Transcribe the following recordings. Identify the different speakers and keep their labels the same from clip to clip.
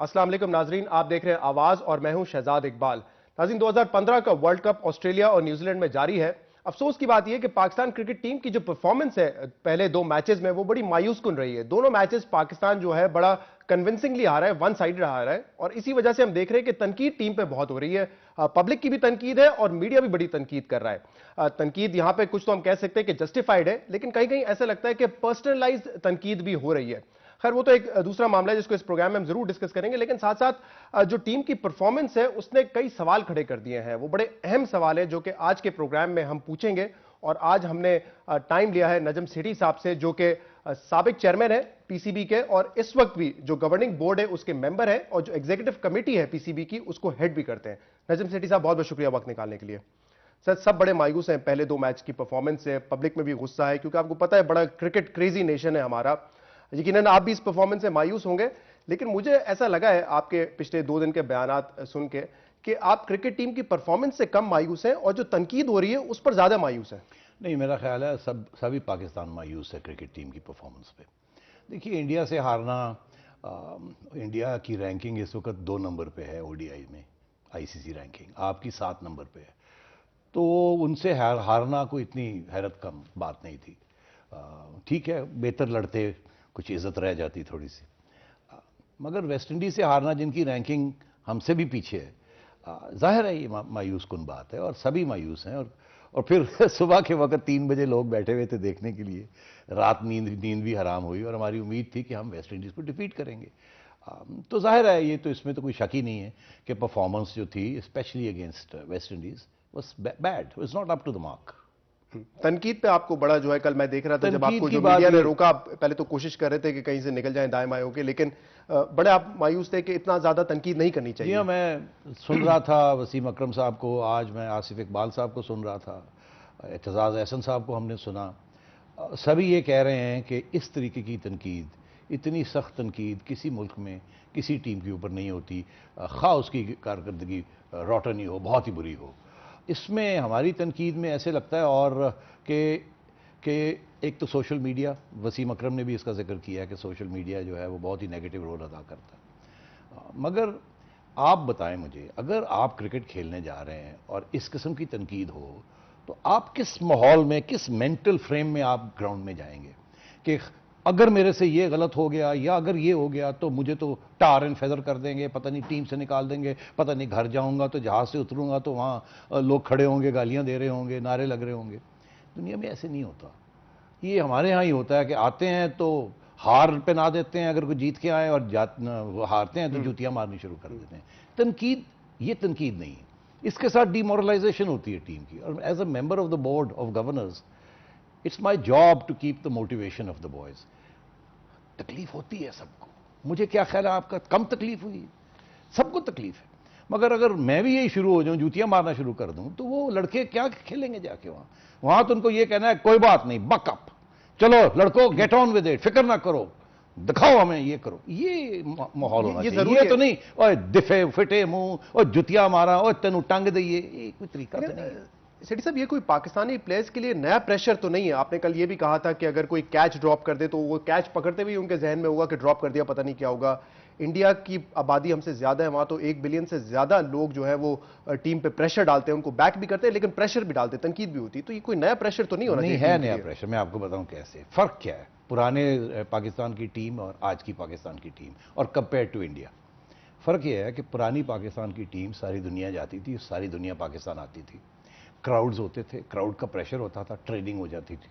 Speaker 1: अस्सलाम वालेकुम नाजरीन, आप देख रहे हैं आवाज और मैं हूं शहजाद इकबाल। नाजरीन, 2015 का वर्ल्ड कप ऑस्ट्रेलिया और न्यूजीलैंड में जारी है। अफसोस की बात यह कि पाकिस्तान क्रिकेट टीम की जो परफॉर्मेंस है पहले दो मैचेस में वो बड़ी मायूस कुन रही है। दोनों मैचेस पाकिस्तान जो है बड़ा कन्विंसिंगली हारा है, वन साइडेड हारा है और इसी वजह से हम देख रहे हैं कि तनकीद टीम पे बहुत हो रही है। पब्लिक की भी तनकीद है और मीडिया भी बड़ी तनकीद कर रहा है। तनकीद यहां पे कुछ तो हम कह सकते हैं कि जस्टिफाइड है, लेकिन कहीं कहीं ऐसा लगता है कि पर्सनलाइज्ड तनकीद भी हो रही है। खैर वो तो एक दूसरा मामला है जिसको इस प्रोग्राम में हम जरूर डिस्कस करेंगे, लेकिन साथ साथ जो टीम की परफॉर्मेंस है उसने कई सवाल खड़े कर दिए हैं। वो बड़े अहम सवाल है जो कि आज के प्रोग्राम में हम पूछेंगे। और आज हमने टाइम लिया है नजम सेठी साहब से, जो कि साबिक चेयरमैन है पीसीबी के और इस वक्त भी जो गवर्निंग बोर्ड है उसके मेंबर है और जो एग्जीक्यूटिव कमेटी है पीसीबी की उसको हेड भी करते हैं। नजम सेठी साहब, बहुत बहुत शुक्रिया वक्त निकालने के लिए। सर, सब बड़े मायूस हैं पहले दो मैच की परफॉर्मेंस से, पब्लिक में भी गुस्सा है क्योंकि आपको पता है बड़ा क्रिकेट क्रेजी नेशन है हमारा। यकीनन आप भी इस परफॉर्मेंस से मायूस होंगे, लेकिन मुझे ऐसा लगा है आपके पिछले 2 दिन के बयानात सुन के कि आप क्रिकेट टीम की परफॉर्मेंस से कम मायूस हैं और जो तनकीद हो रही है उस पर ज्यादा मायूस है।
Speaker 2: नहीं, मेरा ख्याल है सभी पाकिस्तान मायूस है क्रिकेट टीम की परफॉर्मेंस पे। देखिए, इंडिया से हारना, इंडिया की रैंकिंग इस वक्त 2 नंबर पे है ओडीआई में, आईसीसी रैंकिंग आपकी 7 नंबर पे है। तो उनसे हारना कोई इतनी हैरत कम बात नहीं थी। ठीक है, बेहतर लड़ते कुछ इज्जत रह जाती थोड़ी सी। मगर वेस्ट इंडीज से हारना, जिनकी रैंकिंग हमसे भी पीछे है, जाहिर है ये मायूस कुन बात है और सभी मायूस हैं। और फिर सुबह के वक्त 3 बजे लोग बैठे हुए थे देखने के लिए, रात नींद भी हराम हुई और हमारी उम्मीद थी कि हम वेस्ट इंडीज़ को डिफीट करेंगे। तो जाहिर है ये तो, इसमें तो कोई शक ही नहीं है कि परफॉर्मेंस जो थी specially against West Indies was bad, was not up to the mark.
Speaker 1: तनकीद पे आपको बड़ा जो है, कल मैं देख रहा था जब आपको जो मीडिया ने रोका, आप पहले तो कोशिश कर रहे थे कि कहीं से निकल जाएं दाएं बाएं होके, लेकिन बड़े आप मायूस थे कि इतना ज्यादा तनकीद नहीं करनी चाहिए।
Speaker 2: जी हाँ, मैं सुन रहा था वसीम अकरम साहब को, आज मैं आसिफ इकबाल साहब को सुन रहा था, एतजाज़ एहसन साहब को हमने सुना। सभी ये कह रहे हैं कि इस तरीके की तनकीद, इतनी सख्त तनकीद किसी मुल्क में किसी टीम के ऊपर नहीं होती, खा उसकी कारकर्दगी रॉटन ही हो, बहुत ही बुरी हो। इसमें हमारी तनकीद में ऐसे लगता है और कि एक तो सोशल मीडिया, वसीम अकरम ने भी इसका जिक्र किया कि सोशल मीडिया जो है वो बहुत ही नेगेटिव रोल अदा करता है। मगर आप बताएं मुझे, अगर आप क्रिकेट खेलने जा रहे हैं और इस किस्म की तनकीद हो तो आप किस माहौल में, किस मेंटल फ्रेम में आप ग्राउंड में जाएंगे कि अगर मेरे से ये गलत हो गया या अगर ये हो गया तो मुझे तो टार एंड फेदर कर देंगे, पता नहीं टीम से निकाल देंगे, पता नहीं घर जाऊंगा तो जहाज से उतरूंगा तो वहाँ लोग खड़े होंगे, गालियाँ दे रहे होंगे, नारे लग रहे होंगे। दुनिया में ऐसे नहीं होता। ये हमारे यहाँ ही होता है कि आते हैं तो हार पे ना देते हैं अगर कोई जीत के आए, और हारते हैं तो जूतियाँ मारनी शुरू कर देते हैं। तनकीद, ये तनकीद नहीं है, इसके साथ डिमोरलाइजेशन होती है टीम की। और as a member of the board of governors, it's my job to keep the motivation of the boys. तकलीफ होती है सबको, मुझे क्या ख्याल है आपका कम तकलीफ हुई? सबको तकलीफ है। मगर अगर मैं भी यही शुरू हो जाऊं, जूतियां मारना शुरू कर दूं, तो वो लड़के क्या खेलेंगे जाके वहां तो उनको ये कहना है कोई बात नहीं, बकअप, चलो लड़कों गेट ऑन विद इट, फिक्र ना करो, दिखाओ हमें, ये करो। ये माहौल होना चाहिए। ये तो नहीं और दिफे फिटे मुंह और जुतियां मारा और तेनू टंग दइए, ये कोई तरीका तो नहीं है।
Speaker 1: सेठी साहब, ये कोई पाकिस्तानी प्लेयर्स के लिए नया प्रेशर तो नहीं है? आपने कल ये भी कहा था कि अगर कोई कैच ड्रॉप कर दे तो वो कैच पकड़ते हुए उनके जहन में होगा कि ड्रॉप कर दिया, पता नहीं क्या होगा। इंडिया की आबादी हमसे ज्यादा है, वहां तो 1 बिलियन से ज्यादा लोग जो है वो टीम पे प्रेशर डालते हैं, उनको बैक भी करते हैं लेकिन प्रेशर भी डालते हैं, तनकीद भी होती है। तो ये कोई नया प्रेशर तो नहीं होना चाहिए?
Speaker 2: है नया प्रेशर। मैं आपको बताऊं कैसे फर्क क्या है पुराने पाकिस्तान की टीम और आज की पाकिस्तान की टीम और कंपेयर टू इंडिया। फर्क यह है कि पुरानी पाकिस्तान की टीम सारी दुनिया जाती थी, सारी दुनिया पाकिस्तान आती थी, क्राउड्स होते थे, क्राउड का प्रेशर होता था, ट्रेनिंग हो जाती थी।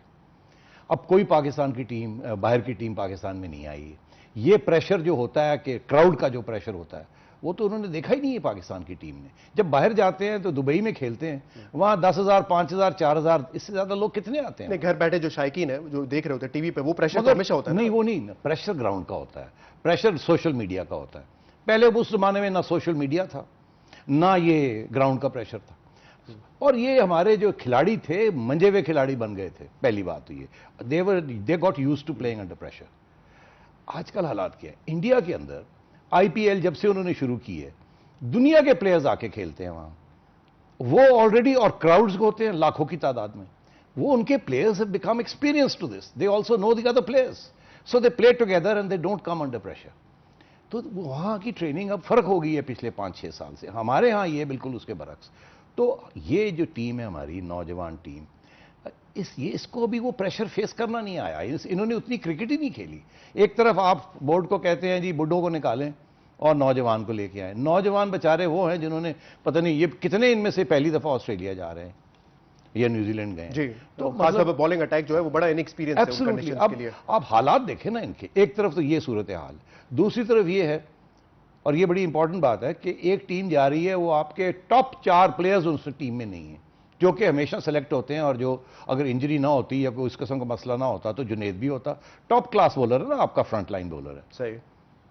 Speaker 2: अब कोई पाकिस्तान की टीम, बाहर की टीम पाकिस्तान में नहीं आई है। ये प्रेशर जो होता है कि क्राउड का जो प्रेशर होता है वो तो उन्होंने देखा ही नहीं है पाकिस्तान की टीम ने। जब बाहर जाते हैं तो दुबई में खेलते हैं, वहां 10,000, 5,000, 4,000, इससे ज्यादा लोग कितने आते हैं?
Speaker 1: घर बैठे जो शायकीन है, जो देख रहे होते हैं टीवी पे, वो प्रेशर तो हमेशा होता है।
Speaker 2: नहीं, वो नहीं, प्रेशर ग्राउंड का होता है, प्रेशर सोशल मीडिया का होता है। पहले उस जमाने में ना सोशल मीडिया था, ना ये ग्राउंड का प्रेशर था, और ये हमारे जो खिलाड़ी थे मंजे हुए खिलाड़ी बन गए थे। पहली बात तो ये they got used to playing under pressure. आजकल हालात क्या है इंडिया के अंदर? आईपीएल जब से उन्होंने शुरू की है, दुनिया के प्लेयर्स आके खेलते हैं वहां, वो ऑलरेडी, और क्राउड्स होते हैं लाखों की तादाद में, वो उनके players have become experience to this, they also know the other players, so they play together and they don't come under pressure. तो वहाँ की ट्रेनिंग अब फर्क हो गई है पिछले 5-6 साल से, हमारे यहाँ ये बिल्कुल उसके बरक्स। तो ये जो टीम है हमारी नौजवान टीम, इसको अभी वो प्रेशर फेस करना नहीं आया, इन्होंने उतनी क्रिकेट ही नहीं खेली। एक तरफ आप बोर्ड को कहते हैं जी बुड्ढों को निकालें और नौजवान को लेके आए। नौजवान बेचारे वो हैं जिन्होंने पता नहीं ये कितने इनमें से पहली दफा ऑस्ट्रेलिया जा रहे हैं या न्यूजीलैंड गए
Speaker 1: जी।
Speaker 2: तो
Speaker 1: मतलब बॉलिंग अटैक जो है वो बड़ा इनएक्सपीरियंस है उनका नेशंस के लिए।
Speaker 2: अब हालात देखें ना इनके, एक तरफ तो ये सूरत हाल, दूसरी तरफ ये है, और ये बड़ी इंपॉर्टेंट बात है कि एक टीम जा रही है, वो आपके टॉप 4 प्लेयर्स उस टीम में नहीं है, जो कि हमेशा सेलेक्ट होते हैं, और जो अगर इंजरी ना होती या कोई इस किस्म का मसला ना होता तो जुनेद भी होता। टॉप क्लास बॉलर है ना, आपका फ्रंट लाइन बॉलर है।
Speaker 1: सही।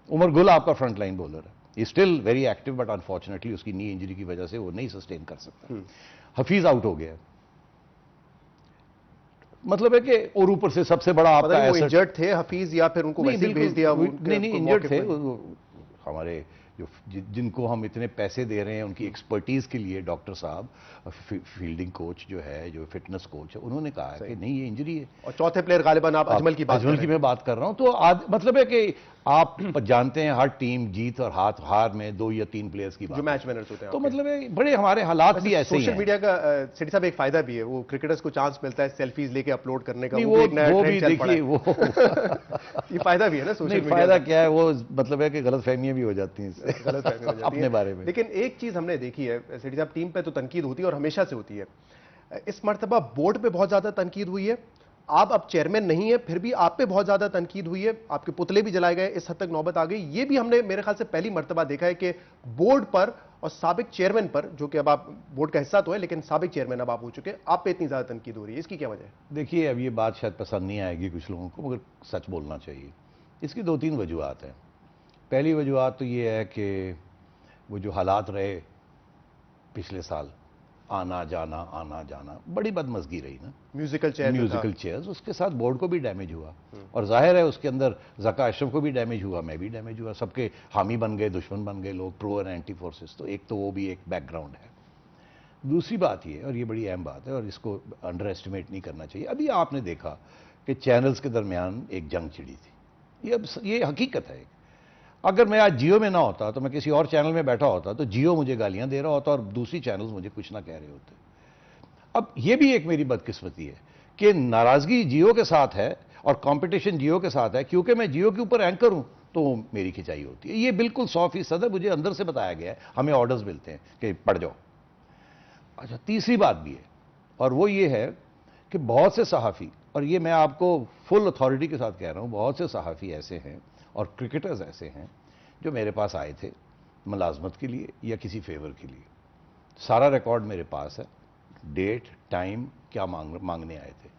Speaker 2: उमर गुल आपका फ्रंट लाइन बॉलर है, still very active, but unfortunately उसकी नी इंजरी की वजह से वो नहीं सस्टेन कर सकता। हफीज आउट हो गया, मतलब है कि, और ऊपर से सबसे बड़ा आपका
Speaker 1: वो इंजर्ड थे हफीज या फिर उनको वैसे ही भेज दिया?
Speaker 2: नहीं, इंजर्ड थे हमारे जो जिनको हम इतने पैसे दे रहे हैं उनकी एक्सपर्टीज के लिए। डॉक्टर साहब, फील्डिंग कोच जो है, जो फिटनेस कोच है, उन्होंने कहा है कि नहीं ये इंजरी है।
Speaker 1: और चौथे प्लेयर गालिबन आप अजमल की
Speaker 2: बात कर रहा हूं। तो मतलब है कि आप जानते हैं हर टीम जीत और हार में 2 या 3 प्लेयर्स की बात,
Speaker 1: जो मैच विनर्स होते हैं।
Speaker 2: तो मतलब है बड़े हमारे हालात भी ऐसे ही हैं।
Speaker 1: सोशल मीडिया का सेठी साहब एक फायदा भी है, वो क्रिकेटर्स को चांस मिलता है सेल्फीज लेके अपलोड करने का।
Speaker 2: वो भी देखिए वो
Speaker 1: ये फायदा भी है ना सोशल मीडिया।
Speaker 2: फायदा क्या है, वो मतलब है कि गलतफहमियां भी हो जाती हैं इससे,
Speaker 1: गलतफहमी हो जाती है
Speaker 2: अपने बारे में।
Speaker 1: लेकिन एक चीज हमने देखी है सेठी साहब, टीम पे तो तनकीद होती है और हमेशा से होती है, इस मर्तबा बोर्ड पे बहुत ज्यादा तनकीद हुई है। आप अब चेयरमैन नहीं है, फिर भी आप पे बहुत ज्यादा तनकीद हुई है, आपके पुतले भी जलाए गए, इस हद तक नौबत आ गई। ये भी हमने मेरे ख्याल से पहली मर्तबा देखा है कि बोर्ड पर और साबिक चेयरमैन पर, जो कि अब आप बोर्ड का हिस्सा तो है लेकिन साबिक चेयरमैन अब आप हो चुके, आप पे इतनी ज्यादा तनकीद हो रही है, इसकी क्या वजह है?
Speaker 2: देखिए, अब ये बात शायद पसंद नहीं आएगी कुछ लोगों को, मगर सच बोलना चाहिए। इसकी 2-3 वजूहत हैं। पहली वजूहत तो ये है कि वो जो हालात रहे पिछले साल, आना जाना बड़ी बदमज़गी रही ना। म्यूजिकल चेयर्स, उसके साथ बोर्ड को भी डैमेज हुआ, और जाहिर है उसके अंदर ज़का अशरफ को भी डैमेज हुआ, मैं भी डैमेज हुआ, सबके हामी बन गए, दुश्मन बन गए लोग, प्रो और एंटी फोर्सेस। तो एक तो वो भी एक बैकग्राउंड है। दूसरी बात ये, और ये बड़ी अहम बात है और इसको अंडर एस्टिमेट नहीं करना चाहिए, अभी आपने देखा कि चैनल्स के दरमियान एक जंग छिड़ी थी। ये हकीकत है। अगर मैं आज जियो में ना होता तो मैं किसी और चैनल में बैठा होता तो जियो मुझे गालियां दे रहा होता और दूसरी चैनल्स मुझे कुछ ना कह रहे होते। अब ये भी एक मेरी बदकिस्मती है कि नाराजगी जियो के साथ है और कंपटीशन जियो के साथ है, क्योंकि मैं जियो के ऊपर एंकर हूं तो मेरी खिंचाई होती है। ये बिल्कुल 100% है, मुझे अंदर से बताया गया है, हमें ऑर्डर्स मिलते हैं कि पढ़ जाओ। अच्छा, तीसरी बात भी है, और वो ये है कि बहुत से सहाफ़ी, और ये मैं आपको फुल अथॉरिटी के साथ कह रहा हूं, बहुत से सहाफ़ी ऐसे हैं और क्रिकेटर्स ऐसे हैं जो मेरे पास आए थे मुलाजमत के लिए या किसी फेवर के लिए। सारा रिकॉर्ड मेरे पास है, डेट, टाइम, क्या मांगने आए थे।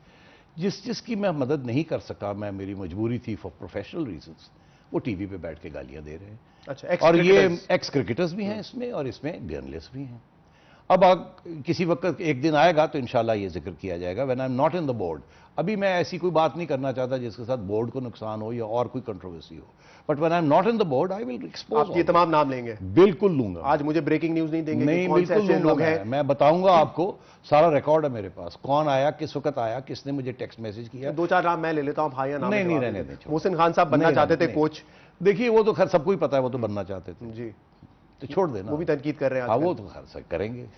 Speaker 2: जिसकी मैं मदद नहीं कर सका, मैं, मेरी मजबूरी थी फॉर प्रोफेशनल रीजंस, वो टीवी पे बैठ के गालियां दे रहे हैं।
Speaker 1: अच्छा,
Speaker 2: और ये एक्स क्रिकेटर्स भी हैं इसमें, और इसमें जर्नलिस्ट भी हैं। अब किसी वक्त एक दिन आएगा तो इंशाल्लाह ये जिक्र किया जाएगा, when I am not in the board. अभी मैं ऐसी कोई बात नहीं करना चाहता जिसके साथ बोर्ड को नुकसान हो या और कोई कंट्रोवर्सी हो, but when I am not in the board I will expose.
Speaker 1: आप ये तमाम नाम लेंगे?
Speaker 2: बिल्कुल लूंगा।
Speaker 1: आज मुझे ब्रेकिंग न्यूज नहीं देंगे?
Speaker 2: नहीं, बिल्कुल लूंगा। मैं बताऊंगा आपको, सारा रिकॉर्ड है मेरे पास, कौन आया, किस वक्त आया, किसने मुझे टेक्स्ट मैसेज किया।
Speaker 1: 2-4 नाम मैं ले लेता हूं, भाई नाम
Speaker 2: नहीं रहने दें।
Speaker 1: मोहसिन खान साहब बनना चाहते थे कोच।
Speaker 2: देखिए, वो तो खैर सबको ही पता है, वो तो बनना चाहते थे
Speaker 1: जी,
Speaker 2: तो छोड़ देना।
Speaker 1: वो भी तनकीद कर रहे हैं।
Speaker 2: हाँ, वो तो खैर करेंगे।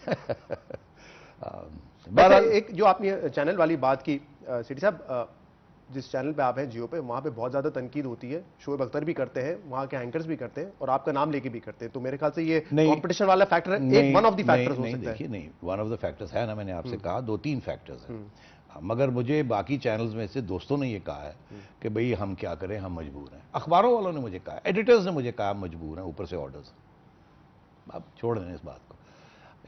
Speaker 1: एक जो आपने चैनल वाली बात की सेठी साहब, जिस चैनल पे आप हैं जियो पे, वहां पे बहुत ज्यादा तनकीद होती है, शोएब अख्तर भी करते हैं, वहां के एंकर्स भी करते हैं और आपका नाम लेके भी करते हैं, तो मेरे ख्याल से ये कंपटीशन वाला फैक्टर एक वन ऑफ द फैक्टर्स हो सकता है।
Speaker 2: देखिए, नहीं, वन ऑफ द फैक्टर्स है ना, मैंने आपसे कहा 2-3 फैक्टर्स हैं, मगर मुझे बाकी चैनल्स में से दोस्तों ने ये कहा है कि भाई हम क्या करें, हम मजबूर हैं। अखबारों वालों ने मुझे कहा, एडिटर्स ने मुझे कहा मजबूर हैं, ऊपर से ऑर्डर्स। आप छोड़ दें इस बात को।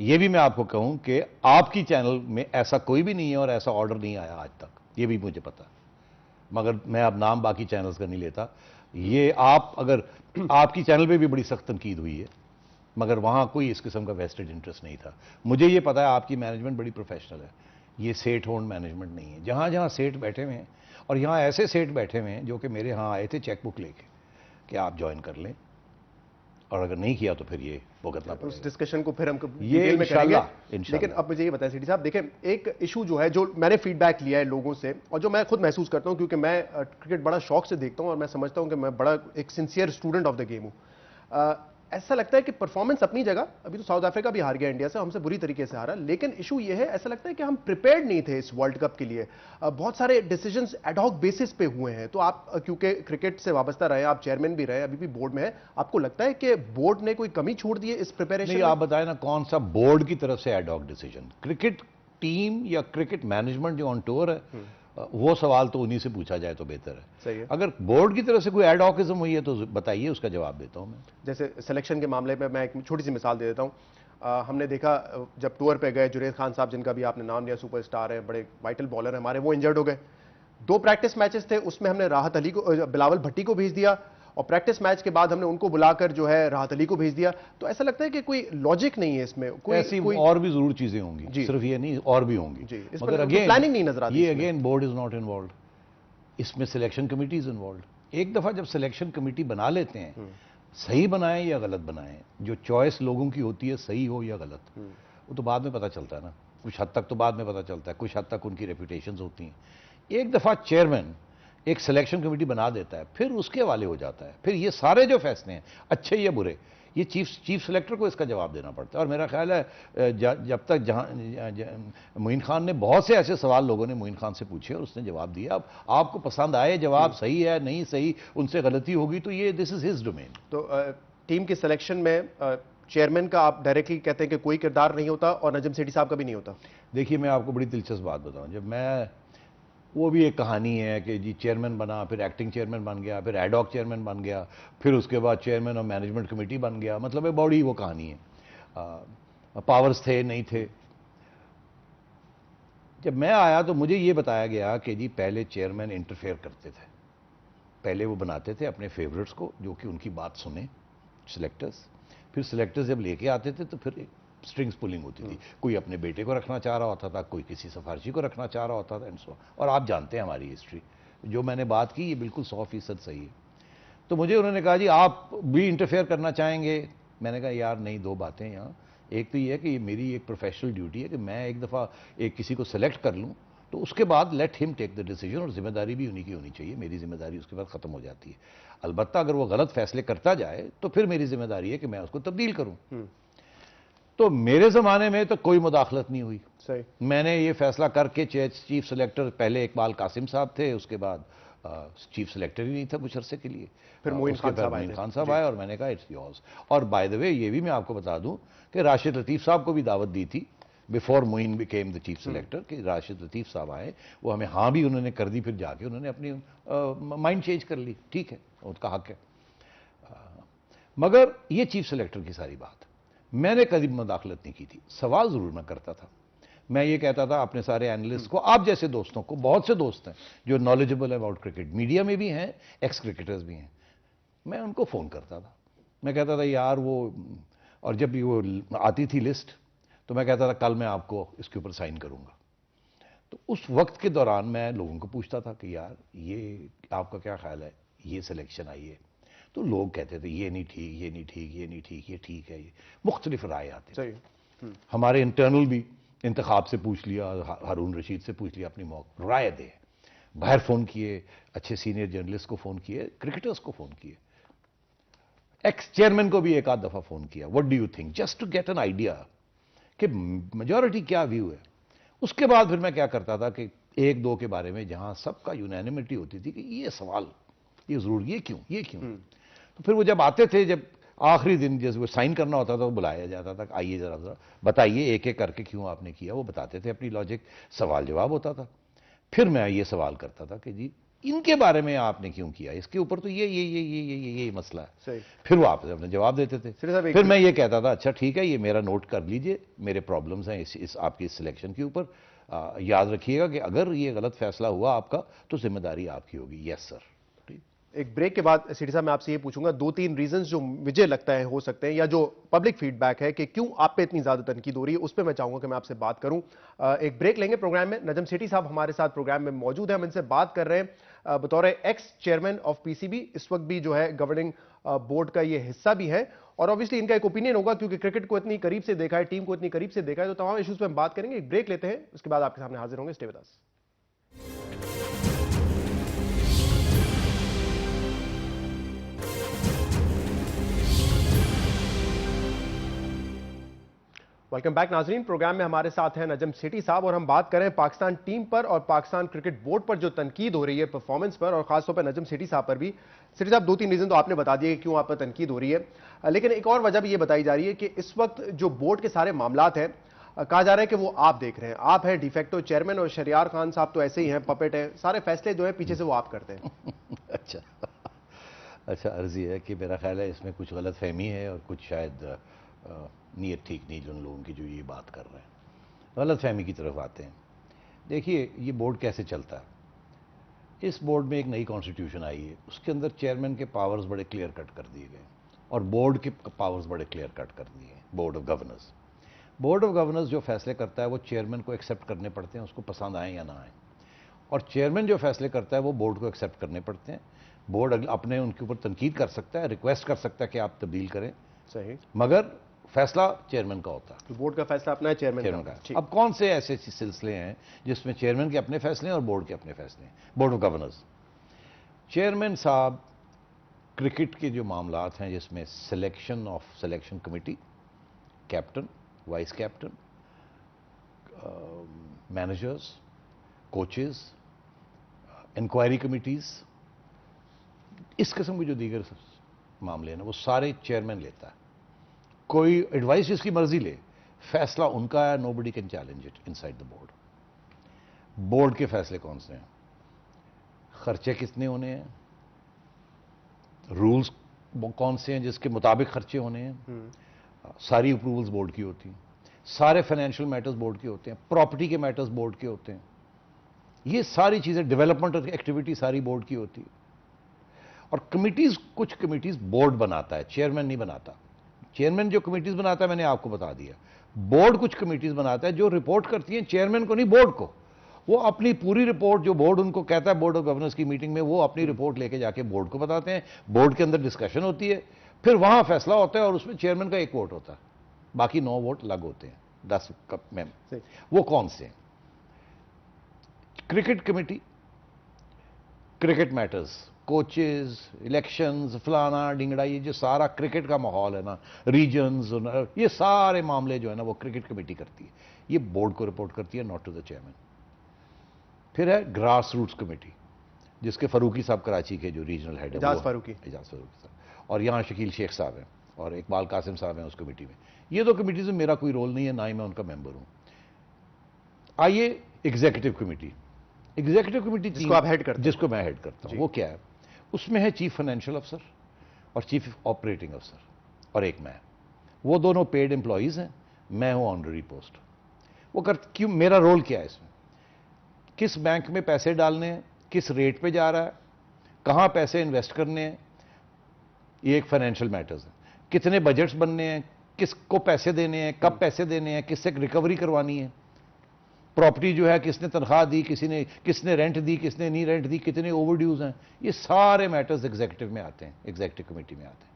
Speaker 2: ये भी मैं आपको कहूं कि आपकी चैनल में ऐसा कोई भी नहीं है और ऐसा ऑर्डर नहीं आया आज तक, ये भी मुझे पता है, मगर मैं अब नाम बाकी चैनल्स का नहीं लेता। ये आप, अगर आपकी चैनल पे भी बड़ी सख्त तनकीद हुई है, मगर वहां कोई इस किस्म का वेस्टेड इंटरेस्ट नहीं था। मुझे ये पता है आपकी मैनेजमेंट बड़ी प्रोफेशनल है, ये सेठ ओन्ड मैनेजमेंट नहीं है। जहां जहां सेठ बैठे हुए हैं, और यहां ऐसे सेठ बैठे हुए हैं जो कि मेरे यहाँ आए थे चेकबुक लेके कि आप ज्वाइन कर लें, और अगर नहीं किया तो फिर ये भुगतना
Speaker 1: उस
Speaker 2: पड़ेगा।
Speaker 1: डिस्कशन को फिर हम
Speaker 2: ये
Speaker 1: डिटेल में करेंगे।
Speaker 2: इंशाल्लाह।
Speaker 1: लेकिन अब मुझे ये बताएं सिटी साहब, देखें एक इशू जो है, जो मैंने फीडबैक लिया है लोगों से और जो मैं खुद महसूस करता हूं, क्योंकि मैं क्रिकेट बड़ा शौक से देखता हूं और मैं समझता हूं कि मैं बड़ा एक sincere student of the game हूं। ऐसा लगता है कि परफॉर्मेंस अपनी जगह, अभी तो साउथ अफ्रीका भी हार गया इंडिया से, हमसे बुरी तरीके से हारा, लेकिन इशू ये है, ऐसा लगता है कि हम प्रिपेयर्ड नहीं थे इस वर्ल्ड कप के लिए। बहुत सारे डिसीजंस एडहॉक बेसिस पे हुए हैं। तो आप क्योंकि क्रिकेट से वाबस्ता रहे, आप चेयरमैन भी रहे, अभी भी बोर्ड में है, आपको लगता है कि बोर्ड ने कोई कमी छोड़ दी है इस प्रिपरेशन
Speaker 2: नहीं,
Speaker 1: में?
Speaker 2: आप बताएं ना कौन सा बोर्ड की तरफ से एडहॉक डिसीजन? क्रिकेट टीम या क्रिकेट मैनेजमेंट जो ऑन टूर है, वो सवाल तो उन्हीं से पूछा जाए तो बेहतर है।
Speaker 1: सही है।
Speaker 2: अगर बोर्ड की तरफ से कोई एडहॉकिज्म हुई है तो बताइए, उसका जवाब देता हूं मैं।
Speaker 1: जैसे सिलेक्शन के मामले में मैं एक छोटी सी मिसाल दे देता हूं। हमने देखा जब टूर पे गए, जुनैद खान साहब जिनका भी आपने नाम लिया, सुपरस्टार हैं, बड़े वाइटल बॉलर हैं हमारे, वो इंजर्ड हो गए। 2 प्रैक्टिस मैचेस थे, उसमें हमने राहत अली को, बिलावल भट्टी को भेज दिया और प्रैक्टिस मैच के बाद हमने उनको बुलाकर जो है राहत अली को भेज दिया। तो ऐसा लगता है कि कोई लॉजिक नहीं है इसमें,
Speaker 2: ऐसी और भी जरूर चीजें होंगी, सिर्फ ये नहीं और भी होंगी
Speaker 1: जी, इस
Speaker 2: मगर
Speaker 1: पर
Speaker 2: अगेन
Speaker 1: प्लानिंग नहीं नजर आती।
Speaker 2: ये again board is not involve, इसमें सिलेक्शन कमेटी इज इन्वॉल्व। एक दफा जब सिलेक्शन कमेटी बना लेते हैं, सही बनाएं या गलत बनाएं, जो चॉइस लोगों की होती है सही हो या गलत, वो तो बाद में पता चलता है ना, कुछ हद तक तो बाद में पता चलता है, कुछ हद तक उनकी रेपुटेशंस होती हैं। एक दफा चेयरमैन एक सिलेक्शन कमेटी बना देता है, फिर उसके हवाले हो जाता है, फिर ये सारे जो फैसले हैं अच्छे या बुरे, ये चीफ सेलेक्टर को इसका जवाब देना पड़ता है। और मेरा ख्याल है जब तक मोइन खान ने, बहुत से ऐसे सवाल लोगों ने मोइन खान से पूछे और उसने जवाब दिया। अब आपको पसंद आए जवाब सही है नहीं सही, उनसे गलती होगी तो ये दिस इज हिज डोमेन।
Speaker 1: तो टीम के सिलेक्शन में चेयरमैन का आप डायरेक्टली कहते हैं कि कोई किरदार नहीं होता और नजम सेठी साहब का भी नहीं होता?
Speaker 2: देखिए, मैं आपको बड़ी दिलचस्प बात बताऊं, जब मैं, वो भी एक कहानी है कि जी चेयरमैन बना, फिर एक्टिंग चेयरमैन बन गया, फिर एडहॉक चेयरमैन बन गया, फिर उसके बाद चेयरमैन और मैनेजमेंट कमेटी बन गया, मतलब है बड़ी वो कहानी है। पावर्स थे नहीं थे। जब मैं आया तो मुझे ये बताया गया कि जी पहले चेयरमैन इंटरफेयर करते थे, पहले वो बनाते थे अपने फेवरेट्स को जो कि उनकी बात सुने सिलेक्टर्स, फिर सिलेक्टर्स जब लेके आते थे तो फिर स्ट्रिंग्स पुलिंग होती थी, कोई अपने बेटे को रखना चाह रहा होता था, कोई किसी सिफारशी को रखना चाह रहा होता था एंड सो। और आप जानते हैं हमारी हिस्ट्री, जो मैंने बात की ये बिल्कुल 100% सही है। तो मुझे उन्होंने कहा जी आप भी इंटरफेयर करना चाहेंगे? मैंने कहा यार नहीं, दो बातें यहाँ, एक तो ये है कि ये मेरी एक प्रोफेशनल ड्यूटी है कि मैं एक दफ़ा एक किसी को सेलेक्ट कर लूँ तो उसके बाद let him take the decision, और जिम्मेदारी भी उन्हीं की होनी चाहिए, मेरी जिम्मेदारी उसके बाद ख़त्म हो जाती है। अलबत्ता अगर वो गलत फैसले करता जाए तो फिर मेरी जिम्मेदारी है कि मैं उसको तब्दील करूँ। तो मेरे ज़माने में तो कोई मुदाखलत नहीं हुई।
Speaker 1: सही।
Speaker 2: मैंने ये फैसला करके, चीफ सेलेक्टर पहले इकबाल कासिम साहब थे, उसके बाद चीफ सेलेक्टर ही नहीं था कुछ अरसे के लिए,
Speaker 1: फिर मोइन खान साहब
Speaker 2: आए और मैंने कहा इट्स योर्स। और बाय द वे ये भी मैं आपको बता दूं कि राशिद लतीफ़ साहब को भी दावत दी थी before Moin became the chief selector कि राशिद लतीफ़ साहब आए, वो हमें हाँ भी उन्होंने कर दी, फिर जाके उन्होंने अपनी माइंड चेंज कर ली, ठीक है उनका हक है। मगर ये चीफ सेलेक्टर की सारी बात, मैंने कभी मुदाखलत नहीं की थी, सवाल जरूर मैं करता था। मैं ये कहता था अपने सारे एनालिस्ट को, आप जैसे दोस्तों को, बहुत से दोस्त हैं जो नॉलेजेबल है अबाउट क्रिकेट, मीडिया में भी हैं, एक्स क्रिकेटर्स भी हैं, मैं उनको फ़ोन करता था, मैं कहता था यार वो, और जब भी वो आती थी लिस्ट तो मैं कहता था कल मैं आपको इसके ऊपर साइन करूंगा। तो उस वक्त के दौरान मैं लोगों को पूछता था कि यार ये आपका क्या ख्याल है, ये सिलेक्शन आई है, तो लोग कहते थे ये नहीं ठीक, ये नहीं ठीक, ये नहीं ठीक, ये ठीक है, ये मुख्तलिफ राय आती थी। हमारे इंटरनल भी इंतखाब से पूछ लिया, हारून रशीद से पूछ लिया, अपनी राय दे, बाहर फ़ोन किए, अच्छे सीनियर जर्नलिस्ट को फ़ोन किए, क्रिकेटर्स को फ़ोन किए, एक्स चेयरमैन को भी एक आध दफ़ा फ़ोन किया, what do you think, just to get an idea कि मेजॉरिटी क्या व्यू है। उसके बाद फिर मैं क्या करता था कि एक दो के बारे में जहां सबका यूनानिमिटी होती थी कि ये सवाल, ये जरूर, ये क्यों, ये क्यों, तो फिर वो जब आते थे, जब आखिरी दिन जैसे वो साइन करना होता था तो बुलाया जाता था, आइए जरा जरा बताइए एक एक करके क्यों आपने किया, वो बताते थे अपनी लॉजिक, सवाल जवाब होता था। फिर मैं ये सवाल करता था कि जी इनके बारे में आपने क्यों किया, इसके ऊपर तो ये मसला है। फिर वो आप अपने जवाब देते थे। फिर मैं ये कहता था अच्छा ठीक है, ये मेरा नोट कर लीजिए, मेरे प्रॉब्लम्स हैं इस आपकी सिलेक्शन के ऊपर, याद रखिएगा कि अगर ये गलत फैसला हुआ आपका तो जिम्मेदारी आपकी होगी। Yes sir.
Speaker 1: एक ब्रेक के बाद सीटी साहब मैं आपसे ये पूछूंगा, 2-3 रीजंस जो मुझे लगता है हो सकते हैं, या जो पब्लिक फीडबैक है कि क्यों आप पे इतनी ज्यादा तनकीद हो रही है, उस पर मैं चाहूंगा कि मैं आपसे बात करूं। एक ब्रेक लेंगे प्रोग्राम में। नजम सेठी साहब हमारे साथ प्रोग्राम में मौजूद है, हम इनसे बात कर रहे हैं बतौर एक्स चेयरमैन ऑफ पीसीबी इस वक्त भी जो है गवर्निंग बोर्ड का ये हिस्सा भी है, और ऑब्वियसली इनका एक ओपिनियन होगा क्योंकि क्रिकेट को इतनी करीब से देखा है, टीम को इतनी करीब से देखा है, तो तमाम इश्यूज पे हम बात करेंगे। एक ब्रेक लेते हैं, उसके बाद आपके सामने हाजिर होंगे। Stay with us. Welcome back नाजरीन। प्रोग्राम में हमारे साथ हैं नजम सेठी साहब और हम बात करें पाकिस्तान टीम पर और पाकिस्तान क्रिकेट बोर्ड पर जो तनकीद हो रही है परफॉर्मेंस पर, और खासतौर पर नजम सेठी साहब पर भी। सेठी साहब, 2-3 रीजन तो आपने बता दिए क्यों आप पर तनकीद हो रही है, लेकिन एक और वजह भी ये बताई जा रही है कि इस वक्त जो बोर्ड के सारे मामलात हैं, कहा जा रहा है कि वो आप देख रहे हैं, आप हैं डिफेक्टो चेयरमैन, और शरियार खान साहब तो ऐसे ही हैं, पपेट है, सारे फैसले जो है पीछे से वो आप करते हैं।
Speaker 2: अच्छा, अर्जी है कि मेरा ख्याल है इसमें कुछ गलत फहमी है और कुछ शायद नीयत ठीक नहीं उन लोगों की जो ये बात कर रहे हैं, गलत फहमी की तरफ आते हैं। देखिए, ये बोर्ड कैसे चलता है। इस बोर्ड में एक नई कॉन्स्टिट्यूशन आई है, उसके अंदर चेयरमैन के पावर्स बड़े क्लियर कट कर दिए गए और बोर्ड के पावर्स बड़े क्लियर कट कर दिए हैं। बोर्ड ऑफ गवर्नर्स जो फैसले करता है वो चेयरमैन को एक्सेप्ट करने पड़ते हैं, उसको पसंद आए या ना आए, और चेयरमैन जो फैसले करता है वो बोर्ड को एक्सेप्ट करने पड़ते हैं। बोर्ड अपने उनके ऊपर तनकीद कर सकता है, रिक्वेस्ट कर सकता है कि आप तब्दील करें,
Speaker 1: सही,
Speaker 2: मगर फैसला चेयरमैन का होता है।
Speaker 1: तो बोर्ड का फैसला अपना है, चेयरमैन का।
Speaker 2: अब कौन से ऐसे सिलसिले हैं जिसमें चेयरमैन के अपने फैसले हैं और बोर्ड के अपने फैसले हैं? बोर्ड ऑफ गवर्नर्स, चेयरमैन साहब क्रिकेट के जो मामलात हैं जिसमें selection committee, captain, vice captain, managers, coaches, inquiry committees, इस किस्म के जो दीगर मामले हैं ना, वो सारे चेयरमैन लेता है। कोई एडवाइस जिसकी मर्जी ले, फैसला उनका है, nobody can challenge it inside the board. Board के फैसले कौन से हैं, खर्चे कितने होने हैं, रूल्स कौन से हैं जिसके मुताबिक खर्चे होने हैं, सारी अप्रूवल्स बोर्ड की होती हैं, सारे फाइनेंशियल मैटर्स बोर्ड के होते हैं, प्रॉपर्टी के मैटर्स बोर्ड के होते हैं, ये सारी चीजें, डेवलपमेंट एक्टिविटी सारी बोर्ड की होती है। और कमिटीज, कुछ कमिटीज बोर्ड बनाता है, चेयरमैन नहीं बनाता। चेयरमैन जो कमिटीज बनाता है मैंने आपको बता दिया, बोर्ड कुछ कमिटीज बनाता है जो रिपोर्ट करती हैं चेयरमैन को नहीं, बोर्ड को। वो अपनी पूरी रिपोर्ट जो बोर्ड उनको कहता है, बोर्ड ऑफ गवर्नर्स की मीटिंग में वो अपनी रिपोर्ट लेके जाके बोर्ड को बताते हैं, बोर्ड के अंदर डिस्कशन होती है, फिर वहां फैसला होता है और उसमें चेयरमैन का 1 वोट होता है, बाकी 9 वोट लग होते हैं 10 कप में। वो कौन से हैं? Cricket committee, cricket matters, coaches, elections, फलाना डिंगड़ा, ये जो सारा क्रिकेट का माहौल है ना, रीजन्स, ये सारे मामले जो है ना वो क्रिकेट कमेटी करती है, ये बोर्ड को रिपोर्ट करती है, नॉट टू द चेयरमैन। फिर है ग्रास रूट्स कमेटी, जिसके फारूकी साहब कराची के जो रीजनल हेड है, एजाज फारूकी साहब, और यहाँ शकील शेख साहब हैं और इकबाल कासिम साहब हैं उस कमेटी में। ये 2 कमेटीज में मेरा कोई रोल नहीं है, ना ही मैं उनका मेंबर हूं। आइए एग्जीक्यूटिव कमेटी जिसको आप हेड करते हैं, जिसको मैं हेड करता हूं, वो क्या है? उसमें है चीफ फाइनेंशियल अफसर और चीफ ऑपरेटिंग अफसर, और एक मैं। वो दोनों पेड एम्प्लॉइज हैं, मैं हूं ऑनररी पोस्ट। वो क्यों, मेरा रोल क्या है इसमें? किस बैंक में पैसे डालने हैं, किस रेट पे जा रहा है, कहां पैसे इन्वेस्ट करने हैं, ये एक फाइनेंशियल मैटर्स है। कितने बजट्स बनने हैं, किसको पैसे देने हैं, कब पैसे देने हैं, किससे रिकवरी करवानी है, प्रॉपर्टी जो है किसने तनख्वाह दी, किसने रेंट दी, किसने नहीं रेंट दी, कितने ओवरड्यूज हैं, ये सारे मैटर्स एग्जीक्यूटिव में आते हैं, एग्जीक्यूटिव कमेटी में आते हैं।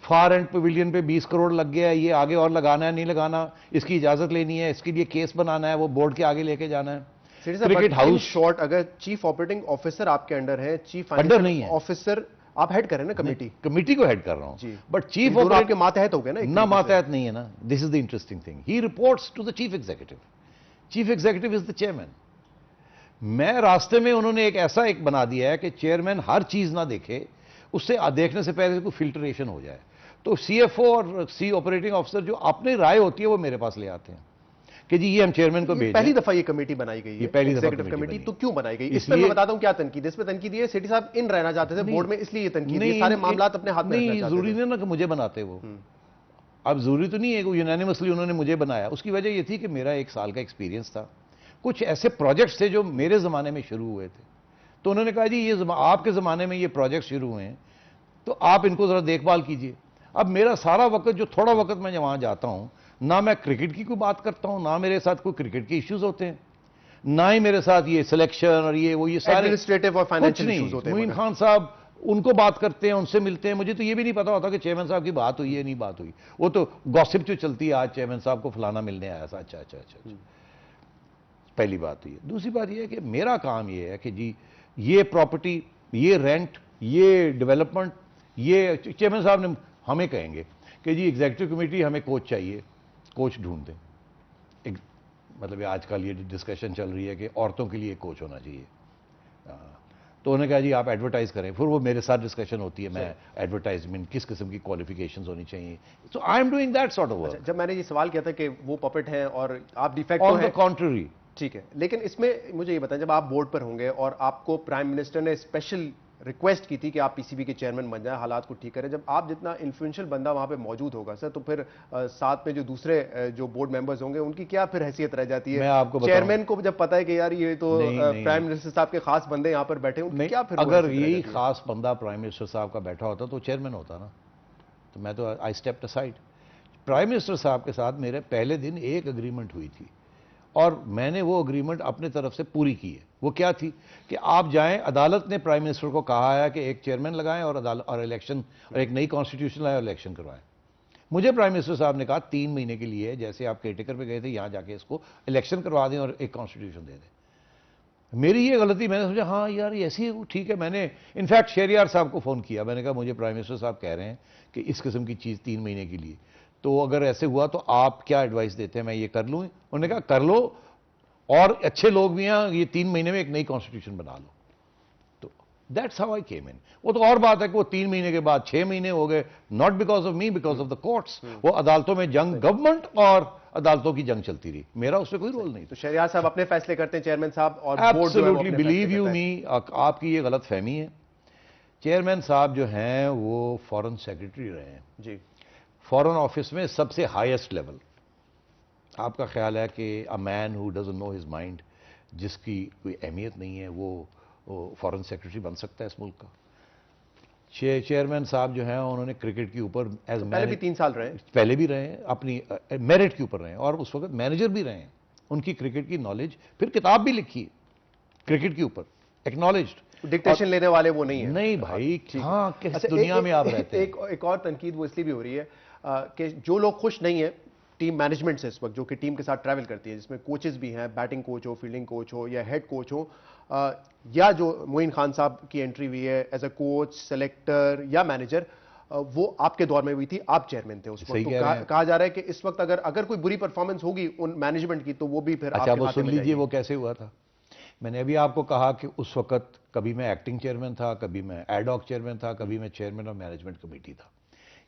Speaker 2: फार एंड पवेलियन पे 20 करोड़ लग गया है, ये आगे और लगाना है नहीं लगाना, इसकी इजाजत लेनी है, इसके लिए केस बनाना है, वो बोर्ड के आगे लेके जाना है।
Speaker 1: क्रिकेट हाउस शॉर्ट, अगर चीफ ऑपरेटिंग ऑफिसर आपके अंडर है, चीफ फाइनेंशियल ऑफिसर आप हेड कर रहे हैं ना,
Speaker 2: कमेटी को हेड कर रहा हूं, बट चीफ
Speaker 1: आपके मातहत हो गए ना
Speaker 2: मातहत नहीं है ना। This is the interesting thing, he reports to the chief executive, chief executive is the chairman. मैं रास्ते में उन्होंने एक बना दिया है कि चेयरमैन हर चीज ना देखे, उससे देखने से पहले कोई फिल्ट्रेशन हो जाए, तो सीएफओ और सी ऑपरेटिंग ऑफिसर जो अपनी राय होती है वो मेरे पास ले आते हैं कि जी ये हम चेयरमैन को भेजें।
Speaker 1: पहली दफा ये कमेटी बनाई गई है,
Speaker 2: ये पहली दफा
Speaker 1: कमेटी। तो क्यों बनाई गई? इसमें मैं बताता हूं क्या तनकीद है। इसमें तनकीद है सेठी साहब इन रहना चाहते थे बोर्ड में, इसलिए ये तनकीद है, सारे मामलात अपने हाथ में रखना चाहते थे।
Speaker 2: जरूरी नहीं ना कि मुझे बनाते वो, अब जरूरी तो नहीं है कि यूनानिमसली उन्होंने मुझे बनाया। उसकी वजह ये थी कि मेरा 1 साल का एक्सपीरियंस था, कुछ ऐसे प्रोजेक्ट्स थे जो मेरे ज़माने में शुरू हुए थे, तो उन्होंने कहा जी ये आपके ज़माने में ये प्रोजेक्ट शुरू हुए हैं तो आप इनको ज़रा देखभाल कीजिए। अब मेरा सारा वक्त, जो थोड़ा वक्त मैं वहाँ जाता हूँ, ना मैं क्रिकेट की कोई बात करता हूँ, ना मेरे साथ कोई क्रिकेट के इश्यूज़ होते हैं, ना ही मेरे साथ ये सिलेक्शन और ये सारे
Speaker 1: एडमिनिस्ट्रेटिव और
Speaker 2: कुछ
Speaker 1: फाइनेंशियल
Speaker 2: नहीं।
Speaker 1: इश्यूज होते हैं
Speaker 2: मोइन
Speaker 1: मगर।
Speaker 2: खान साहब उनको बात करते हैं, उनसे मिलते हैं, मुझे तो ये भी नहीं पता होता कि चेयरमैन साहब की बात हुई है नहीं बात हुई। वो तो गॉसिप जो चलती है, आज चेयरमैन साहब को फलाना मिलने आया था। अच्छा। पहली बात तो ये। दूसरी बात ये है कि मेरा काम ये है कि जी ये प्रॉपर्टी, ये रेंट, ये डेवलपमेंट, ये चेयरमैन साहब ने हमें कहेंगे कि जी एग्जीक्यूटिव कमेटी हमें कोच चाहिए, कोच ढूंढ दें। मतलब ये आजकल ये डिस्कशन चल रही है कि औरतों के लिए कोच होना चाहिए। तो उन्होंने कहा जी आप एडवर्टाइज करें। फिर वो मेरे साथ डिस्कशन होती है, मैं एडवर्टाइजमेंट किस किस्म की क्वालिफिकेशंस होनी चाहिए। So I am doing that sort of work.
Speaker 1: जब मैंने ये सवाल किया था कि वो पपेट है और आप डिफेक्टो
Speaker 2: ऑन द
Speaker 1: हैं,
Speaker 2: कॉन्ट्ररी,
Speaker 1: ठीक है, लेकिन इसमें मुझे ये बताएं, जब आप बोर्ड पर होंगे और आपको प्राइम मिनिस्टर ने स्पेशल रिक्वेस्ट की थी कि आप पीसीबी के चेयरमैन बन जाएं, हालात को ठीक करें, जब आप जितना इन्फ्लुएंशियल बंदा वहां पे मौजूद होगा सर, तो फिर साथ में जो दूसरे जो बोर्ड मेंबर्स होंगे उनकी क्या फिर हैसियत रह जाती है?
Speaker 2: मैं आपको बताऊं,
Speaker 1: चेयरमैन को जब पता है कि यार ये तो
Speaker 2: नहीं।
Speaker 1: प्राइम मिनिस्टर साहब के खास बंदे यहां पर बैठे, उनकी क्या फिर
Speaker 2: अगर यही खास बंदा प्राइम मिनिस्टर साहब का बैठा होता तो चेयरमैन होता ना, तो मैं तो I stepped aside. Prime minister साहब के साथ मेरे पहले दिन एक एग्रीमेंट हुई थी और मैंने वो एग्रीमेंट अपनी तरफ से पूरी की है। वो क्या थी कि आप जाएं, अदालत ने प्राइम मिनिस्टर को कहा है कि एक चेयरमैन लगाएं और इलेक्शन और एक नई कॉन्स्टिट्यूशन लाएं और इलेक्शन करवाएं। मुझे प्राइम मिनिस्टर साहब ने कहा 3 महीने के लिए, जैसे आप केयरटेकर पे गए थे, यहां जाके इसको इलेक्शन करवा दें और एक कॉन्स्टिट्यूशन दे दें। मेरी ये गलती, मैंने सोचा हाँ यार ये ऐसी है, ठीक है। मैंने इनफैक्ट शहरियार साहब को फ़ोन किया, मैंने कहा मुझे प्राइम मिनिस्टर साहब कह रहे हैं कि इस किस्म की चीज़ 3 महीने के लिए, तो अगर ऐसे हुआ तो आप क्या एडवाइस देते हैं, मैं ये कर लूँ? उन्होंने कहा कर लो, और अच्छे लोग भी हैं, ये 3 महीने में एक नई कॉन्स्टिट्यूशन बना लो। तो दैट्स हाउ आई केम इन। वो तो और बात है कि वो 3 महीने के बाद 6 महीने हो गए, not because of me, because of the courts. वो अदालतों में जंग, गवर्नमेंट और अदालतों की जंग चलती रही, मेरा उससे कोई रोल नहीं था।
Speaker 1: तो शहरियार साहब अपने फैसले करते हैं, चेयरमैन साहब और बोर्ड जो है वो
Speaker 2: एब्सोल्युटली
Speaker 1: अपने
Speaker 2: बिलीव
Speaker 1: फैसले
Speaker 2: यू
Speaker 1: करता है।
Speaker 2: मी, आपकी ये गलत फहमी है। चेयरमैन साहब जो हैं वो फॉरेन सेक्रेटरी रहे हैं
Speaker 1: जी,
Speaker 2: फॉरेन ऑफिस में, सबसे हाईएस्ट लेवल। आपका ख्याल है कि a man who doesn't know his mind, जिसकी कोई अहमियत नहीं है, वो फॉरेन सेक्रेटरी बन सकता है इस मुल्क का? चेयरमैन साहब जो हैं उन्होंने क्रिकेट के ऊपर एज
Speaker 1: पहले भी 3 साल रहे,
Speaker 2: पहले भी रहे हैं, अपनी मेरिट के ऊपर रहे हैं, और उस वक्त मैनेजर भी रहे हैं। उनकी क्रिकेट की नॉलेज, फिर किताब भी लिखी है क्रिकेट के ऊपर, एक्नॉलेज्ड।
Speaker 1: डिक्टेशन लेने वाले वो नहीं है।
Speaker 2: नहीं भाई, हाँ किस
Speaker 1: अच्छा,
Speaker 2: दुनिया में आप रहते हैं?
Speaker 1: एक और तनकीद वो इसलिए भी हो रही है कि जो लोग खुश नहीं है टीम मैनेजमेंट से इस वक्त, जो कि टीम के साथ ट्रैवल करती है, जिसमें कोचेस भी हैं, बैटिंग कोच हो, फील्डिंग कोच हो या हेड कोच हो, या जो मोइन खान साहब की एंट्री हुई है एज अ कोच, सेलेक्टर या मैनेजर, वो आपके दौर में हुई थी, आप चेयरमैन थे उस वक्त। तो कहा जा रहा है कि इस वक्त अगर कोई बुरी परफॉर्मेंस होगी उन मैनेजमेंट की, तो वो भी फिर
Speaker 2: अच्छा, वो सुन लीजिए वो कैसे हुआ था। मैंने अभी आपको कहा कि उस वक्त कभी मैं एक्टिंग चेयरमैन था, कभी मैं एडहॉक चेयरमैन था, कभी मैं चेयरमैन ऑफ मैनेजमेंट कमेटी था।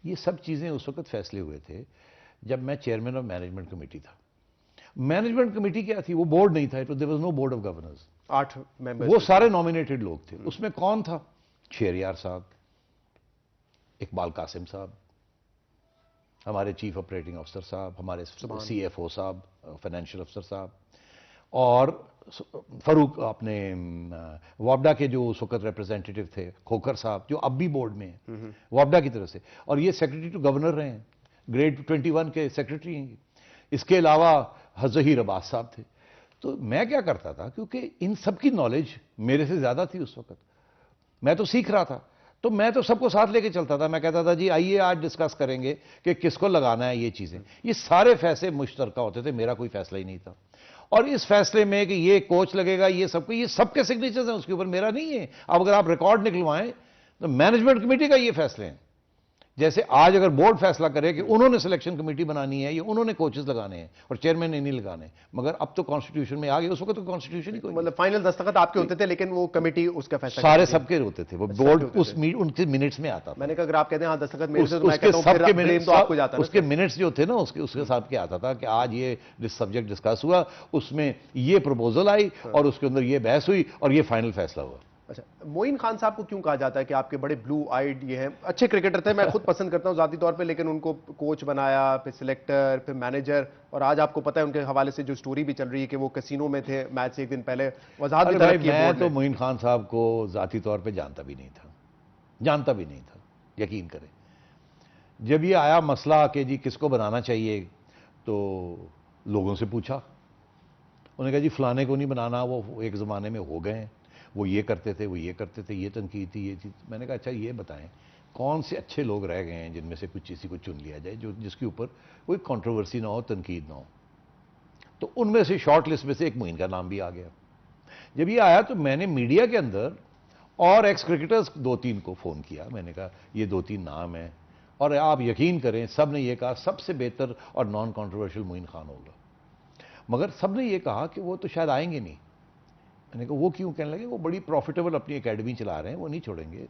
Speaker 2: ये सब चीज़ें उस वक्त फैसले हुए थे जब मैं चेयरमैन ऑफ मैनेजमेंट कमेटी था। मैनेजमेंट कमेटी क्या थी? वो बोर्ड नहीं था, there was no board of governors.
Speaker 1: 8 members,
Speaker 2: वो सारे नॉमिनेटेड लोग थे। उसमें कौन था? शहरियार साहब, इकबाल कासिम साहब, हमारे चीफ ऑपरेटिंग अफसर साहब, हमारे CFO साहब, फाइनेंशियल अफसर साहब, और फरूक अपने वापडा के जो उस वक्त रिप्रेजेंटेटिव थे, खोखर साहब, जो अब भी बोर्ड में हैं वापडा की तरफ से, और ये सेक्रेटरी टू गवर्नर रहे हैं, ग्रेड 21 के सेक्रेटरी हैं। इसके अलावा जहीर अब्बास साहब थे। तो मैं क्या करता था, क्योंकि इन सब की नॉलेज मेरे से ज्यादा थी उस वक्त, मैं तो सीख रहा था, तो मैं तो सबको साथ लेके चलता था। मैं कहता था जी आइए आज डिस्कस करेंगे कि किसको लगाना है ये चीजें। ये सारे फैसले मुश्तरका होते थे, मेरा कोई फैसला ही नहीं था। और इस फैसले में कि ये कोच लगेगा, ये सबके सिग्नेचर्स हैं उसके ऊपर, मेरा नहीं है। अब अगर आप रिकॉर्ड निकलवाएं तो मैनेजमेंट कमेटी का ये फैसले हैं। जैसे आज अगर बोर्ड फैसला करे कि उन्होंने सिलेक्शन कमेटी बनानी है या उन्होंने कोचेस लगाने हैं और चेयरमैन ने नहीं लगाने, मगर अब तो कॉन्स्टिट्यूशन में आ गए, उस वक्त तो कॉन्स्टिट्यूशन ही कोई,
Speaker 1: मतलब फाइनल दस्तखत आपके होते थे, लेकिन वो कमेटी उसका फैसला
Speaker 2: सारे सबके होते थे। वो बोर्ड उनके मिनट्स में आता था।
Speaker 1: मैंने कहा अगर आप कहते हैं हाँ दस्तखत मेरे से, तो मैं कहता हूं फिर ब्लेम तो आपको जाता है।
Speaker 2: उसके मिनट्स जो थे ना, उसके साथ क्या आता था कि आज ये सब्जेक्ट डिस्कस हुआ, उसमें ये प्रपोजल आई और उसके अंदर ये बहस हुई और ये फाइनल फैसला हुआ।
Speaker 1: अच्छा, मोइन खान साहब को क्यों कहा जाता है कि आपके बड़े ब्लू आइड ये हैं? अच्छे क्रिकेटर थे, मैं खुद पसंद करता हूं जाती तौर पे, लेकिन उनको कोच बनाया, फिर सिलेक्टर, फिर मैनेजर, और आज आपको पता है उनके हवाले से जो स्टोरी भी चल रही है कि वो कैसीनो में थे मैच से एक दिन पहले, वजाहत भी तरफ की।
Speaker 2: मैं तो मोइन खान साहब को जाती तौर पे जानता भी नहीं था, यकीन करें। जब ये आया मसला कि जी किसको बनाना चाहिए, तो लोगों से पूछा उन्होंने कहा जी फलाने को नहीं बनाना, वो एक ज़माने में हो गए हैं, वो ये करते थे, वो ये करते थे, ये तनकीद थी, ये चीज़। मैंने कहा अच्छा ये बताएं कौन से अच्छे लोग रह गए हैं जिनमें से कुछ किसी को चुन लिया जाए जो जिसके ऊपर कोई कंट्रोवर्सी ना हो, तनकीद ना हो। तो उनमें से शॉर्ट लिस्ट में से एक मोइन का नाम भी आ गया। जब ये आया तो मैंने मीडिया के अंदर और एक्स क्रिकेटर्स 2-3 को फ़ोन किया, मैंने कहा ये 2-3 नाम हैं, और आप यकीन करें सब ने ये कहा सबसे बेहतर और नॉन कंट्रोवर्शियल मोइन खान होगा। मगर सब ने ये कहा कि वो तो शायद आएंगे नहीं। मैंने कहा वो क्यों? कहने लगे वो बड़ी प्रॉफिटेबल अपनी एकेडमी चला रहे हैं, वो नहीं छोड़ेंगे।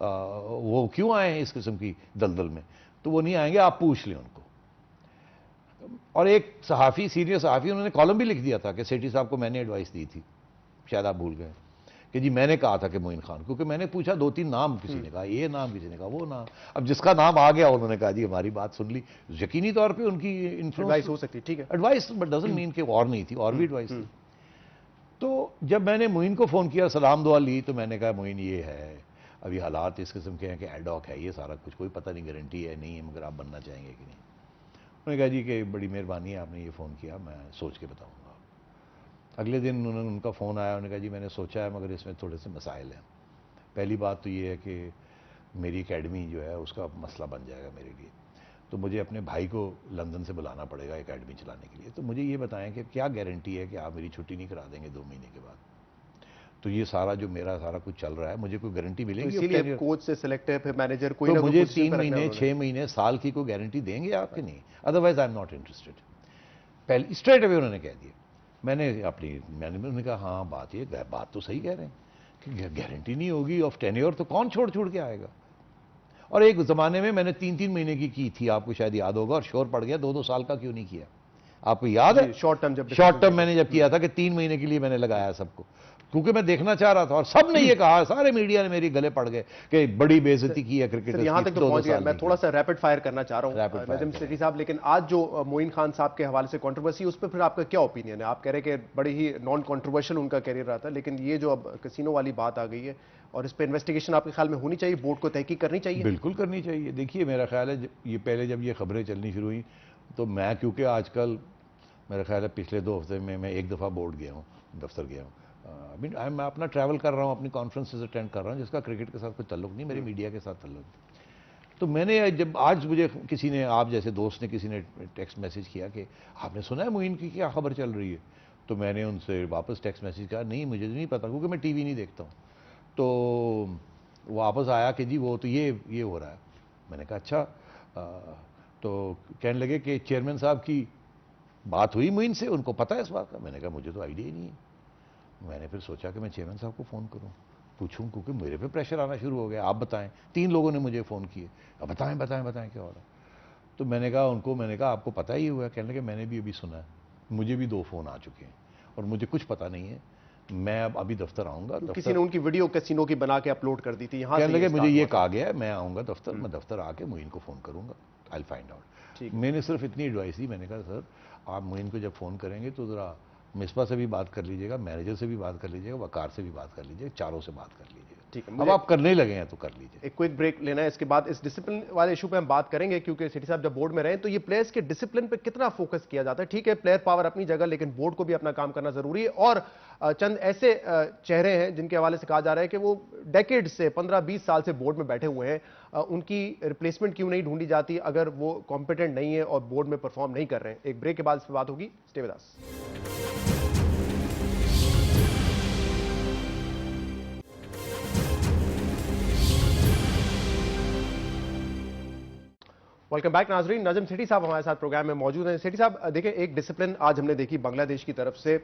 Speaker 2: वो क्यों आए हैं इस किस्म की दलदल में? तो वो नहीं आएंगे, आप पूछ लें उनको। और एक सहाफ़ी, सीनियर सहाफ़ी, उन्होंने कॉलम भी लिख दिया था कि सेठी साहब को मैंने एडवाइस दी थी, शायद आप भूल गए, कि जी मैंने कहा था कि मोइन खान, क्योंकि मैंने पूछा 2-3 नाम, किसी ने कहा ये नाम, किसी ने कहा वो नाम। अब जिसका नाम आ गया उन्होंने कहा जी हमारी बात सुन ली, यकीनी तौर पे उनकी
Speaker 1: एडवाइस हो सकती है, ठीक है,
Speaker 2: एडवाइस, बट डजंट मीन कि और नहीं थी, और भी एडवाइस थी। तो जब मैंने मोइन को फ़ोन किया, सलाम दुआ ली, तो मैंने कहा मोइन ये है, अभी हालात इस किस्म के हैं कि एडॉक है ये सारा कुछ, कोई पता नहीं गारंटी है नहीं है, मगर आप बनना चाहेंगे कि नहीं? उन्होंने कहा जी कि बड़ी मेहरबानी है आपने ये फ़ोन किया, मैं सोच के बताऊंगा। अगले दिन उनका फ़ोन आया, उन्होंने कहा जी मैंने सोचा है मगर इसमें थोड़े से मसाइल हैं। पहली बात तो ये है कि मेरी एकेडमी जो है उसका मसला बन जाएगा मेरे लिए, तो मुझे अपने भाई को लंदन से बुलाना पड़ेगा एकेडमी चलाने के लिए। तो मुझे ये बताएं कि क्या गारंटी है कि आप मेरी छुट्टी नहीं करा देंगे 2 महीने के बाद? तो ये सारा जो मेरा सारा कुछ चल रहा है, मुझे कोई गारंटी मिलेगी?
Speaker 1: तो इसीलिए कोच से सिलेक्ट है, फिर मैनेजर, कोई
Speaker 2: तो
Speaker 1: ना कोई
Speaker 2: मुझे
Speaker 1: पोजीशन
Speaker 2: 3
Speaker 1: पे रखना है
Speaker 2: महीने,
Speaker 1: उन्होंने।
Speaker 2: 6 महीने, साल की कोई गारंटी देंगे आपके? नहीं, otherwise I am not interested. पहले स्ट्रेट अवे उन्होंने कह दिया। मैंने उन्होंने कहा हाँ बात तो सही कह रहे हैं कि गारंटी नहीं होगी ऑफ टेन्योर, तो कौन छोड़ के आएगा? और एक ज़माने में मैंने 3-3 महीने की थी, आपको शायद याद होगा, और शोर पड़ गया 2-2 साल का क्यों नहीं किया? आपको याद है?
Speaker 1: शॉर्ट टर्म
Speaker 2: मैंने जब किया था कि 3 महीने के लिए मैंने लगाया सबको, क्योंकि मैं देखना चाह रहा था, और सब ने ये कहा, सारे मीडिया ने मेरे गले पड़ गए कि बड़ी बेइज्जती की है क्रिकेट।
Speaker 1: यहां तक तो पहुंच गया। मैं थोड़ा सा रैपिड फायर करना चाह रहा हूं नजम सेठी साहब, लेकिन आज जो मोइन खान साहब के हवाले से कंट्रोवर्सी, उस पर फिर आपका क्या ओपिनियन है? आप कह रहे हैं कि बड़ी ही नॉन कंट्रोवर्शियल उनका कैरियर रहा था, लेकिन ये जो अब कैसीनो वाली बात आ गई है, और इस पर इन्वेस्टिगेशन आपके ख्याल में होनी चाहिए, बोर्ड को तहकीक करनी चाहिए?
Speaker 2: बिल्कुल करनी चाहिए। देखिए मेरा ख्याल है ये पहले जब ये खबरें चलनी शुरू हुई, तो मैं, क्योंकि आजकल मेरा ख्याल है पिछले 2 हफ्ते में मैं 1 दफ़ा बोर्ड गया हूँ, दफ्तर गया हूँ। मैं अपना ट्रैवल कर रहा हूँ, अपनी कॉन्फ्रेंसेस अटेंड कर रहा हूँ, जिसका क्रिकेट के साथ कोई तल्लुक नहीं, मेरे मीडिया के साथ तल्लुक। तो मैंने जब आज मुझे किसी ने, आप जैसे दोस्त ने, किसी ने टेक्स्ट मैसेज किया कि आपने सुना है मोइन की क्या खबर चल रही है? तो मैंने उनसे वापस टेक्स्ट मैसेज किया, नहीं मुझे नहीं पता, क्योंकि मैं टीवी नहीं देखता हूँ। तो वापस आया कि जी वो तो ये हो रहा है। मैंने कहा अच्छा। तो कहने लगे कि चेयरमैन साहब की बात हुई मोइन से, उनको पता है इस बात का? मैंने कहा मुझे तो आइडिया ही नहीं है। मैंने फिर सोचा कि मैं चेयरमैन साहब को फ़ोन करूं, पूछूं, क्योंकि मेरे पे प्रेशर आना शुरू हो गया। आप बताएं, 3 लोगों ने मुझे फ़ोन किए, अब बताएं क्या हो रहा है? तो मैंने कहा आपको पता ही हुआ? कहने लगे मैंने भी अभी सुना है, मुझे भी 2 फ़ोन आ चुके हैं और मुझे कुछ पता नहीं है, मैं अब अभी दफ्तर आऊँगा।
Speaker 1: किसी ने उनकी वीडियो कैसीनो की बना के अपलोड कर दी थी, यहाँ
Speaker 2: कहने लगे मुझे ये कहा गया है, मैं आऊँगा दफ्तर, मैं दफ्तर आके मोइन को फ़ोन करूँगा, आई विल फाइंड आउट। मैंने सिर्फ इतनी एडवाइस दी, मैंने कहा सर आप मोइन को जब फ़ोन करेंगे तो ज़रा मिसबा से भी बात कर लीजिएगा, मैनेजर से भी बात कर लीजिएगा, वकार से भी बात कर लीजिएगा, चारों से बात कर लीजिएगा। ठीक है, अब आप करने लगे हैं तो कर लीजिए।
Speaker 1: एक क्विक ब्रेक लेना है, इसके बाद इस डिसिप्लिन वाले इशू पे हम बात करेंगे, क्योंकि सेठी साहब जब बोर्ड में रहे तो ये प्लेयर्स के डिसिप्लिन पे कितना फोकस किया जाता है। ठीक है, प्लेयर पावर अपनी जगह, लेकिन बोर्ड को भी अपना काम करना जरूरी है। और चंद ऐसे चेहरे हैं जिनके हवाले से कहा जा रहा है कि वो डेकेड से 15-20 साल से बोर्ड में बैठे हुए हैं, उनकी रिप्लेसमेंट क्यों नहीं ढूंढी जाती अगर वो कॉम्पिटेंट नहीं है और बोर्ड में परफॉर्म नहीं कर रहे हैं? एक ब्रेक के बाद इस पर बात होगी, stay with us. Welcome back नाजरीन, नजम सेठी साहब हमारे साथ प्रोग्राम में मौजूद हैं। सेठी साहब देखिए, एक डिसिप्लिन आज हमने देखी बांग्लादेश की तरफ से,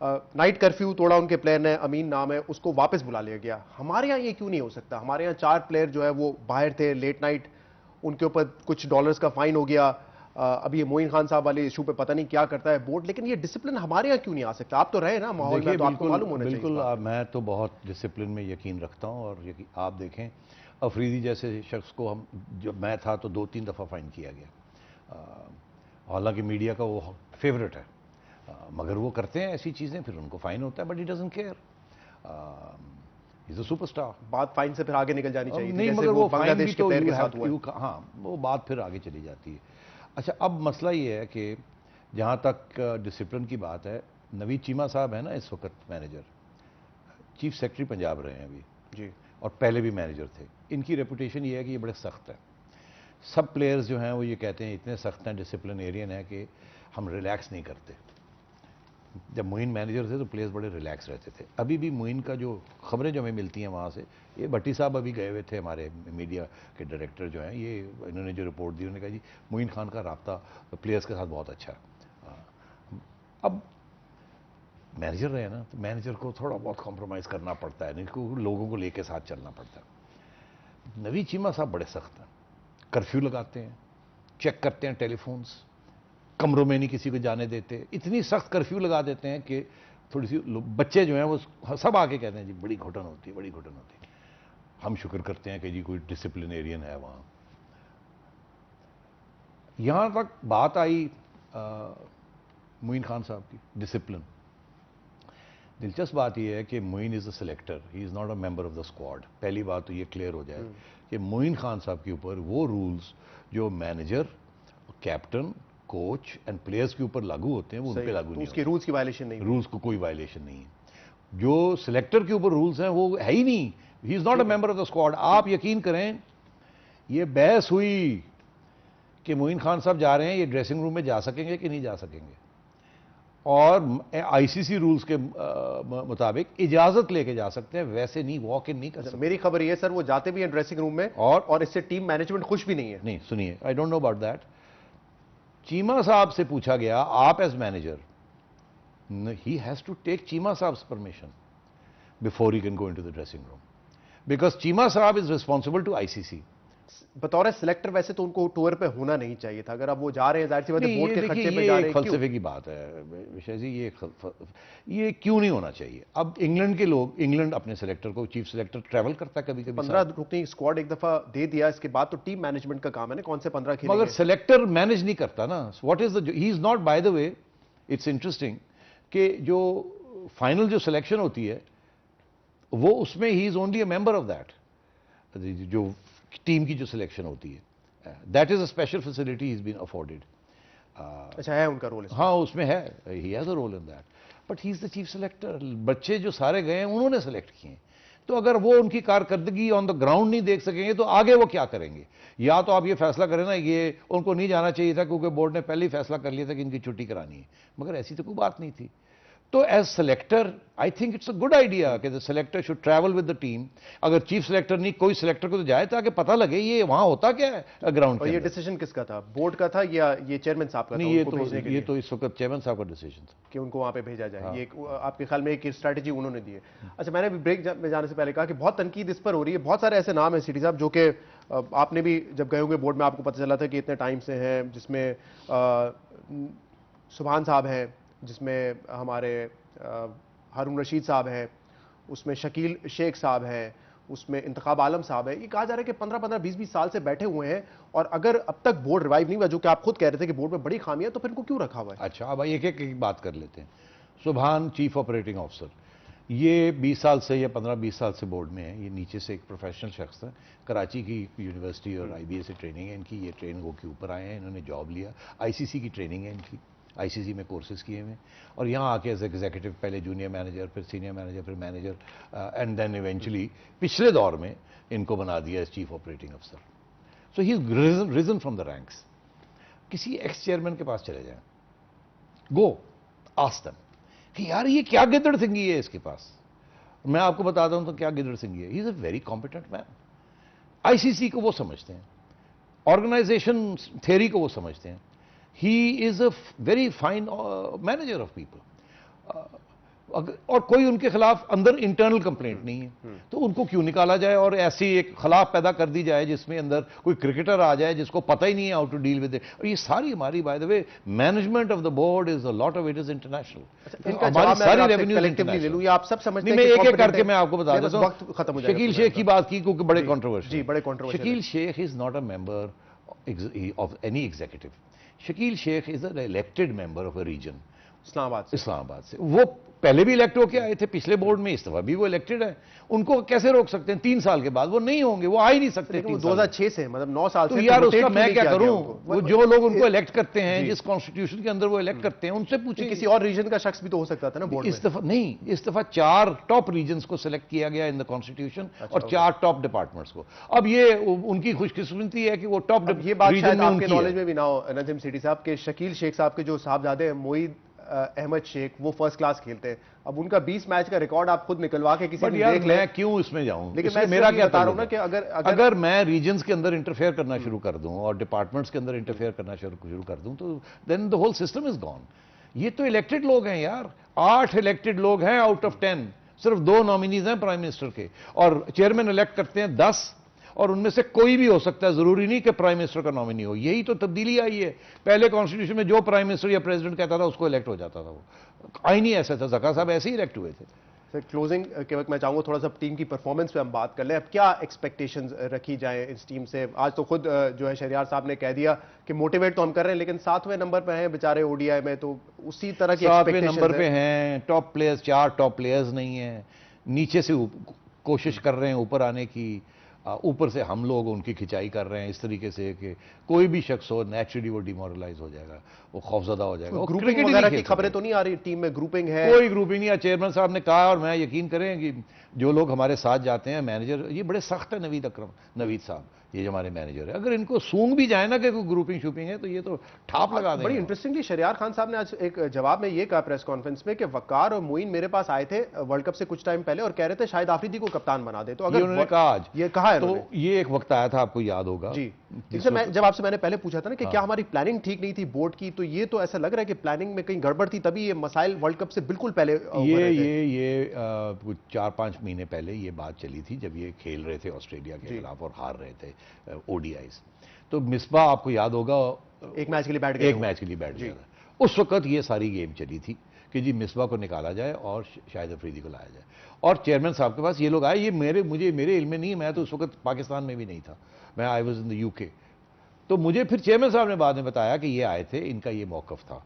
Speaker 1: नाइट कर्फ्यू तोड़ा उनके प्लेयर ने, अमीन नाम है, उसको वापस बुला लिया गया। हमारे यहाँ ये क्यों नहीं हो सकता? हमारे यहाँ 4 प्लेयर जो है वो बाहर थे लेट नाइट, उनके ऊपर कुछ डॉलर्स का फाइन हो गया। अभी ये मोइन खान साहब वाले इशू पे पता नहीं क्या करता है बोर्ड, लेकिन ये डिसिप्लिन हमारे यहाँ क्यों नहीं आ सकता? आप तो रहे ना माहौल में, तो आपको मालूम होना चाहिए।
Speaker 2: बिल्कुल, मैं तो बहुत डिसिप्लिन में यकीन रखता हूँ, और आप देखें अफरीदी जैसे शख्स को हम, जब मैं था तो 2-3 दफ़ा फाइन किया गया। हालांकि मीडिया का वो फेवरेट है, मगर वो करते हैं ऐसी चीज़ें, फिर उनको फाइन होता है, but he doesn't care, is a superstar.
Speaker 1: बात फाइन से फिर आगे निकल जानी चाहिए
Speaker 2: नहीं, मगर वो बांग्लादेश के प्लेयर के साथ हुआ। हाँ, वो बात फिर आगे चली जाती है। अच्छा, अब मसला ये है कि जहाँ तक डिसिप्लिन की बात है, नवीद चीमा साहब है ना इस वक्त मैनेजर, चीफ सेक्रेटरी पंजाब रहे हैं अभी
Speaker 1: जी,
Speaker 2: और पहले भी मैनेजर थे। इनकी रेपुटेशन ये है कि ये बड़े सख्त हैं। सब प्लेयर्स जो हैं वो ये कहते हैं इतने सख्त हैं, डिसिप्लिनेरियन है कि हम रिलैक्स नहीं करते। जब मोइन मैनेजर थे तो प्लेयर्स बड़े रिलैक्स रहते थे। अभी भी मोइन का जो खबरें जो हमें मिलती हैं वहाँ से, ये भट्टी साहब अभी गए हुए थे, हमारे मीडिया के डायरेक्टर जो हैं, ये इन्होंने जो रिपोर्ट दी उन्होंने कहा जी मोइन खान का राब्ता प्लेयर्स के साथ बहुत अच्छा है। अब मैनेजर रहे ना, तो मैनेजर को थोड़ा बहुत कॉम्प्रोमाइज़ करना पड़ता है, नहीं को लोगों को लेके साथ चलना पड़ता है। नवीद चीमा साहब बड़े सख्त हैं, कर्फ्यू लगाते हैं, चेक करते हैं टेलीफोन्स, कमरों में नहीं किसी को जाने देते, इतनी सख्त कर्फ्यू लगा देते हैं कि थोड़ी सी बच्चे जो हैं वो सब आके कहते हैं जी बड़ी घुटन होती है, बड़ी घुटन होती है। हम शुक्र करते हैं कि जी कोई डिसिप्लिनेरियन है वहाँ। यहाँ तक बात आई मोइन खान साहब की, डिसिप्लिन। दिलचस्प बात यह है कि Moin is a selector, he is not a member of the squad. पहली बात तो ये क्लियर हो जाए कि मोइन खान साहब के ऊपर वो रूल्स जो manager, captain, coach and players के ऊपर लागू होते हैं वो उन पे लागू नहीं
Speaker 1: उसके रूल्स की वायलेशन नहीं,
Speaker 2: रूल्स को कोई वायलेशन नहीं है। जो सिलेक्टर के ऊपर रूल्स हैं वो है ही नहीं, ही is not a member of the squad. आप यकीन करें, ये बहस हुई कि मोइन खान साहब जा रहे हैं, ये ड्रेसिंग रूम में जा सकेंगे कि नहीं जा सकेंगे, और आईसीसी रूल्स के मुताबिक इजाजत लेके जा सकते हैं, वैसे नहीं वॉक इन नहीं कर सकते।
Speaker 1: मेरी खबर ये सर वो जाते भी हैं ड्रेसिंग रूम में और इससे टीम मैनेजमेंट खुश भी नहीं है।
Speaker 2: नहीं सुनिए, I don't know about that. Cheema साहब से पूछा गया, आप as manager, he has to take Cheema साहब्स permission before he can go into the dressing room, because Cheema साहब इज रिस्पॉन्सिबल टू आईसीसी।
Speaker 1: बतौर सिलेक्टर वैसे तो उनको टूर पे होना नहीं चाहिए था, अगर अब वो जा रहे हैं, जाहिर सी बात है बोर्ड के खर्चे पे जा रहे हैं।
Speaker 2: फलसफे की बात है विषय जी, ये क्यों नहीं होना चाहिए? अब इंग्लैंड के लोग, इंग्लैंड अपने सिलेक्टर को, चीफ सिलेक्टर ट्रैवल करता है कभी कभी,
Speaker 1: 15 रुकनी स्क्वाड एक दफा दे दिया, इसके बाद तो टीम मैनेजमेंट का काम है ना, कौन से 15 खेलेंगे।
Speaker 2: मगर सिलेक्टर मैनेज नहीं करता ना। What is the, he is not, by the way it's interesting कि जो फाइनल जो सिलेक्शन होती है वो उसमें he is only a member of that, जो टीम की जो सिलेक्शन होती है, that is a special facility is been afforded.
Speaker 1: अच्छा, है उनका रोल?
Speaker 2: हाँ उसमें है, he has a role in that, but he is the chief selector. बच्चे जो सारे गए हैं उन्होंने सेलेक्ट किए, तो अगर वो उनकी कारकर्दगी ऑन द ग्राउंड नहीं देख सकेंगे तो आगे वो क्या करेंगे? या तो आप ये फैसला करें ना, ये उनको नहीं जाना चाहिए था क्योंकि बोर्ड ने पहले ही फैसला कर लिया था कि इनकी छुट्टी करानी है, मगर ऐसी तो कोई बात नहीं थी। तो as selector I think it's a good idea कि the selector should travel with the team. अगर चीफ सेलेक्टर नहीं, कोई सेलेक्टर को तो जाए ताकि पता लगे ये वहां होता क्या है ग्राउंड
Speaker 1: और
Speaker 2: पे।
Speaker 1: ये डिसीजन किसका था, बोर्ड का था या ये चेयरमैन साहब का था?
Speaker 2: नहीं, ये तो इस वक्त चेयरमैन साहब का डिसीजन था
Speaker 1: कि उनको वहां पे भेजा जाए। ये आपके ख्याल में एक स्ट्रैटेजी उन्होंने दी है? अच्छा, मैंने भी ब्रेक में जाने से पहले कहा कि बहुत तनकीद इस पर हो रही है, बहुत सारे ऐसे नाम हैं सिटी साहब जो कि आपने भी जब गए होंगे बोर्ड में आपको पता चला था कि इतने टाइम से हैं, जिसमें सुभान साहब हैं, जिसमें हमारे हारून रशीद साहब हैं, उसमें शकील शेख साहब हैं, उसमें इंतखाब आलम साहब है। ये कहा जा रहा है कि 15-15, 20-20 साल से बैठे हुए हैं और अगर अब तक बोर्ड रिवाइव नहीं हुआ, जो कि आप खुद कह रहे थे कि बोर्ड में बड़ी खामियां, तो फिर इनको क्यों रखा हुआ है?
Speaker 2: अच्छा, अब एक बात कर लेते हैं। सुभान चीफ ऑपरेटिंग ऑफिसर, ये 20 साल से या 15-20 साल से बोर्ड में है। ये नीचे से एक प्रोफेशनल शख्स है, कराची की यूनिवर्सिटी और IBA से ट्रेनिंग है इनकी, ये ट्रेनिंग होकर ऊपर आए हैं, इन्होंने जॉब लिया, ICC की ट्रेनिंग है इनकी, ICC में कोर्सेज किए हुए, और यहाँ आके एज एग्जीक्यूटिव, पहले जूनियर मैनेजर, फिर सीनियर मैनेजर, फिर मैनेजर, एंड देन इवेंचुअली पिछले दौर में इनको बना दिया as chief operating officer. So he is risen from the ranks. किसी एक्स चेयरमैन के पास चले जाएं, गो आस्क देम कि यार ये क्या गिदड़ सिंगी है इसके पास। मैं आपको बताता हूं तो क्या गिदड़ सिंगी है। He is a very competent man. ICC को वो समझते हैं, ऑर्गेनाइजेशन थ्योरी को वो समझते हैं। He is a very fine manager of people. और कोई उनके खिलाफ अंदर इंटरनल कंप्लेंट नहीं है, तो उनको क्यों निकाला जाए और ऐसी एक खिलाफ पैदा कर दी जाए जिसमें अंदर कोई क्रिकेटर आ जाए जिसको पता ही नहीं है how to deal with it. और ये सारी हमारी, by the way, management of the board is a lot of it is international. हमारी सारी रेवेन्यू
Speaker 1: कलेक्टिवली ले लूं या आप सब समझते हैं?
Speaker 2: मैं एक एक करके मैं आपको बता देता हूं।
Speaker 1: वक्त खत्म हो जाएगा।
Speaker 2: शकील शेख की बात की क्योंकि बड़े कंट्रोवर्शियल,
Speaker 1: जी बड़े controversial.
Speaker 2: Shakil Sheikh is not a member of any executive. Shakil Sheikh is an elected member of a region. Islamabad से वो पहले भी इलेक्ट होके आए थे, पिछले बोर्ड में, इस दफा भी वो इलेक्टेड है। उनको कैसे रोक सकते हैं? 3 साल के बाद वो नहीं होंगे, वो आ ही नहीं सकते।
Speaker 1: 2006 से, मतलब 9 साल
Speaker 2: तो
Speaker 1: से।
Speaker 2: यार उसका मैं क्या करूं? वो जो लोग उनको
Speaker 1: इस
Speaker 2: इलेक्ट करते हैं, जिस कॉन्स्टिट्यूशन के अंदर वो इलेक्ट करते हैं, उनसे पूछे।
Speaker 1: किसी और रीजन का शख्स भी तो हो सकता था ना बोर्ड में।
Speaker 2: इस दफा नहीं, इस दफा 4 टॉप रीजन्स को सिलेक्ट किया गया इन द कॉन्स्टिट्यूशन, और 4 टॉप डिपार्टमेंट्स को। अब ये उनकी खुशकिस्मती है कि वो टॉप
Speaker 1: ये बात शायद आपके नॉलेज में भी ना हो नजीम सिटी साहब, के शकील शेख साहब के जो साहबजादे हैं मोईद अहमद शेख, वो फर्स्ट क्लास खेलते हैं। अब उनका 20 मैच का रिकॉर्ड आप खुद निकलवा के किसी दिन देख लें।
Speaker 2: मैं क्यों इसमें जाऊं?
Speaker 1: लेकिन मैं मेरा क्या बता रहा हूं ना कि
Speaker 2: अगर मैं रीजन्स के अंदर इंटरफेयर करना शुरू कर दूं और डिपार्टमेंट्स के अंदर इंटरफेयर करना शुरू कर दूं, तो then the whole system is gone. ये तो इलेक्टेड लोग हैं यार, 8 इलेक्टेड लोग हैं आउट ऑफ 10। सिर्फ 2 नॉमिनीज हैं प्राइम मिनिस्टर के, और चेयरमैन इलेक्ट करते हैं 10, और उनमें से कोई भी हो सकता है, जरूरी नहीं कि प्राइम मिनिस्टर का नॉमिनी हो। यही तो तब्दीली आई है। पहले कॉन्स्टिट्यूशन में जो प्राइम मिनिस्टर या प्रेसिडेंट कहता था उसको इलेक्ट हो जाता था। वो आई नहीं ऐसा था, ज़का साहब ऐसे ही इलेक्ट हुए थे।
Speaker 1: सर, क्लोजिंग के वक्त मैं चाहूंगा थोड़ा सा टीम की परफॉर्मेंस पे हम बात कर लें। अब क्या एक्सपेक्टेशंस रखी जाए इस टीम से? आज तो खुद जो है शहरियार साहब ने कह दिया कि मोटिवेट तो हम कर रहे हैं, लेकिन 7वें नंबर पे हैं बेचारे ओडीआई में, तो उसी तरह की
Speaker 2: 7वें नंबर पे हैं। टॉप प्लेयर्स, 4 टॉप प्लेयर्स नहीं है, नीचे से कोशिश कर रहे हैं ऊपर आने की, ऊपर से हम लोग उनकी खिंचाई कर रहे हैं इस तरीके से कि कोई भी शख्स हो नेचुरली वो डिमोरलाइज हो जाएगा, वो खौफजदा हो जाएगा।
Speaker 1: ग्रुपिंग वगैरह की खबरें तो नहीं आ रही टीम में? ग्रुपिंग है?
Speaker 2: कोई ग्रुपिंग नहीं है। चेयरमैन साहब ने कहा, और मैं यकीन करें कि जो लोग हमारे साथ जाते हैं, मैनेजर, ये बड़े सख्त है। नवीद साहब, ये जो हमारे मैनेजर है, अगर इनको सूंघ भी जाए ना कि कोई ग्रुपिंग शूपिंग है, तो ये तो ठाप लगा देंगे।
Speaker 1: बड़ी इंटरेस्टिंगली शहरियार खान साहब ने आज एक जवाब में ये कहा प्रेस कॉन्फ्रेंस में कि वकार और मोइन मेरे पास आए थे वर्ल्ड कप से कुछ टाइम पहले और कह रहे थे शाहिद आफरीदी को कप्तान बना दे। तो अगर
Speaker 2: उन्होंने कहा, आज
Speaker 1: ये कहा है,
Speaker 2: तो ये एक वक्त आया था, आपको याद होगा
Speaker 1: जी, जब आपसे मैंने पहले पूछा था ना कि क्या हमारी प्लानिंग ठीक नहीं थी बोर्ड की, तो ये तो ऐसा लग रहा है कि प्लानिंग में कहीं गड़बड़ थी, तभी ये मसाइल वर्ल्ड कप से बिल्कुल पहले
Speaker 2: ये कुछ 4-5 महीने पहले ये बात चली थी, जब ये खेल रहे थे ऑस्ट्रेलिया के खिलाफ और हार रहे थे ओडीआईज। तो मिसबा, आपको याद होगा,
Speaker 1: एक मैच के लिए बैठ
Speaker 2: गया था। उस वक्त ये सारी गेम चली थी कि जी मिसबा को निकाला जाए और शाहिद अफरीदी को लाया जाए। और चेयरमैन साहब के पास ये लोग आए, ये मेरे इल्म में नहीं है, मैं तो उस वक्त पाकिस्तान में भी नहीं था, मैं I was in the UK. तो मुझे फिर चेयरमैन साहब ने बाद में बताया कि ये आए थे, इनका ये मौकफ था।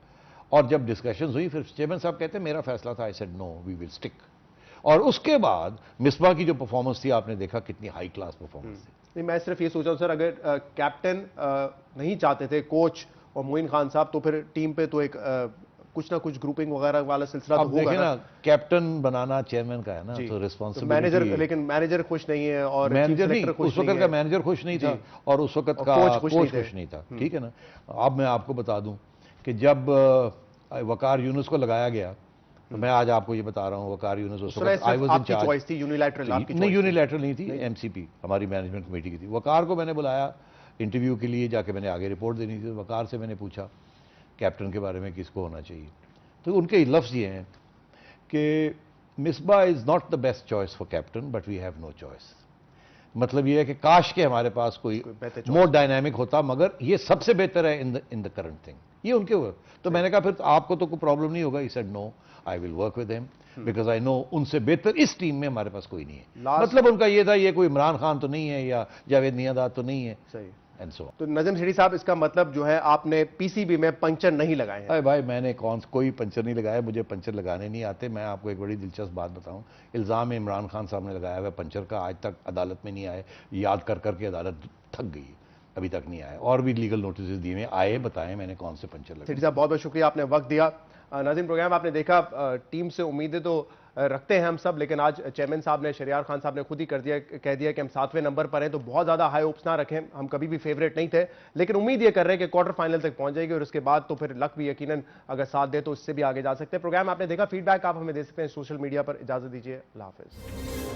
Speaker 2: और जब डिस्कशंस हुई, फिर चेयरमैन साहब कहते हैं मेरा फैसला था, I said no, we will stick. और उसके बाद मिसबा की जो परफॉर्मेंस थी, आपने देखा कितनी हाई क्लास परफॉर्मेंस थी।
Speaker 1: नहीं, मैं सिर्फ ये सोच रहा हूं सर, अगर कैप्टन नहीं चाहते थे कोच और मोइन खान साहब, तो फिर टीम पे तो एक कुछ ना कुछ ग्रुपिंग वगैरह वाला सिलसिला तो होगा ना।
Speaker 2: कैप्टन बनाना चेयरमैन का है ना, तो रिस्पांसिबिलिटी।
Speaker 1: मैनेजर, लेकिन मैनेजर खुश नहीं है, और
Speaker 2: मैनेजर नहीं, उस वक्त का मैनेजर खुश नहीं था, और उस वक्त का कोच खुश नहीं था। ठीक है ना। अब मैं आपको बता दूं कि जब वकार यूनुस को लगाया गया, तो मैं आज आपको ये बता रहा हूँ, वकार यूनुस उस वक्त I was in charge.
Speaker 1: Choice थी यूनिलैटरल?
Speaker 2: नहीं, यूनिलैटरल नहीं थी, एमसीपी हमारी मैनेजमेंट कमेटी की थी। वकार को मैंने बुलाया इंटरव्यू के लिए, जाके मैंने आगे रिपोर्ट देनी थी। वकार से मैंने पूछा कैप्टन के बारे में किसको होना चाहिए, तो उनके लफ्ज़ ये हैं कि Misbah is not the best choice for captain, but we have no choice. मतलब ये है कि काश के हमारे पास कोई मोर डायनामिक होता, मगर ये सबसे बेहतर है इन द करंट थिंग। ये उनके हुए। तो मैंने कहा फिर आपको तो कोई प्रॉब्लम नहीं होगा? He said no, I will work with him because I know उनसे बेहतर इस टीम में हमारे पास कोई नहीं है। मतलब उनका ये था, ये कोई इमरान खान तो नहीं है या जावेद मियांदाद तो नहीं है।
Speaker 1: सही।
Speaker 2: So,
Speaker 1: तो नजम सिटी साहब, इसका मतलब जो है आपने पीसीबी में पंचर नहीं लगाए हैं?
Speaker 2: अरे भाई, मैंने कोई पंचर नहीं लगाया, मुझे पंचर लगाने नहीं आते। मैं आपको एक बड़ी दिलचस्प बात बताऊं, इल्ज़ाम इमरान खान साहब ने लगाया हुआ पंचर का, आज तक अदालत में नहीं आए। याद कर करके अदालत थक गई, अभी तक नहीं आए। और भी लीगल नोटिस दिए हैं, आए बताएं मैंने कौन से पंचर लगाए।
Speaker 1: सिटी साहब, बहुत बहुत शुक्रिया, आपने वक्त दिया। नाज़रीन, प्रोग्राम आपने देखा, टीम से उम्मीदें तो रखते हैं हम सब, लेकिन आज चेयरमैन साहब ने, शहरियार खान साहब ने खुद ही कह दिया कि हम 7वें नंबर पर हैं, तो बहुत ज़्यादा हाई होप्स ना रखें। हम कभी भी फेवरेट नहीं थे, लेकिन उम्मीद ये कर रहे हैं कि क्वार्टर फाइनल तक पहुंच जाएगी, और उसके बाद तो फिर लक भी यकीनन अगर साथ दे तो इससे भी आगे जा सकते हैं। प्रोग्राम आपने देखा, फीडबैक आप हमें दे सकते हैं सोशल मीडिया पर। इजाज़त दीजिए, अल्लाह हाफिज़।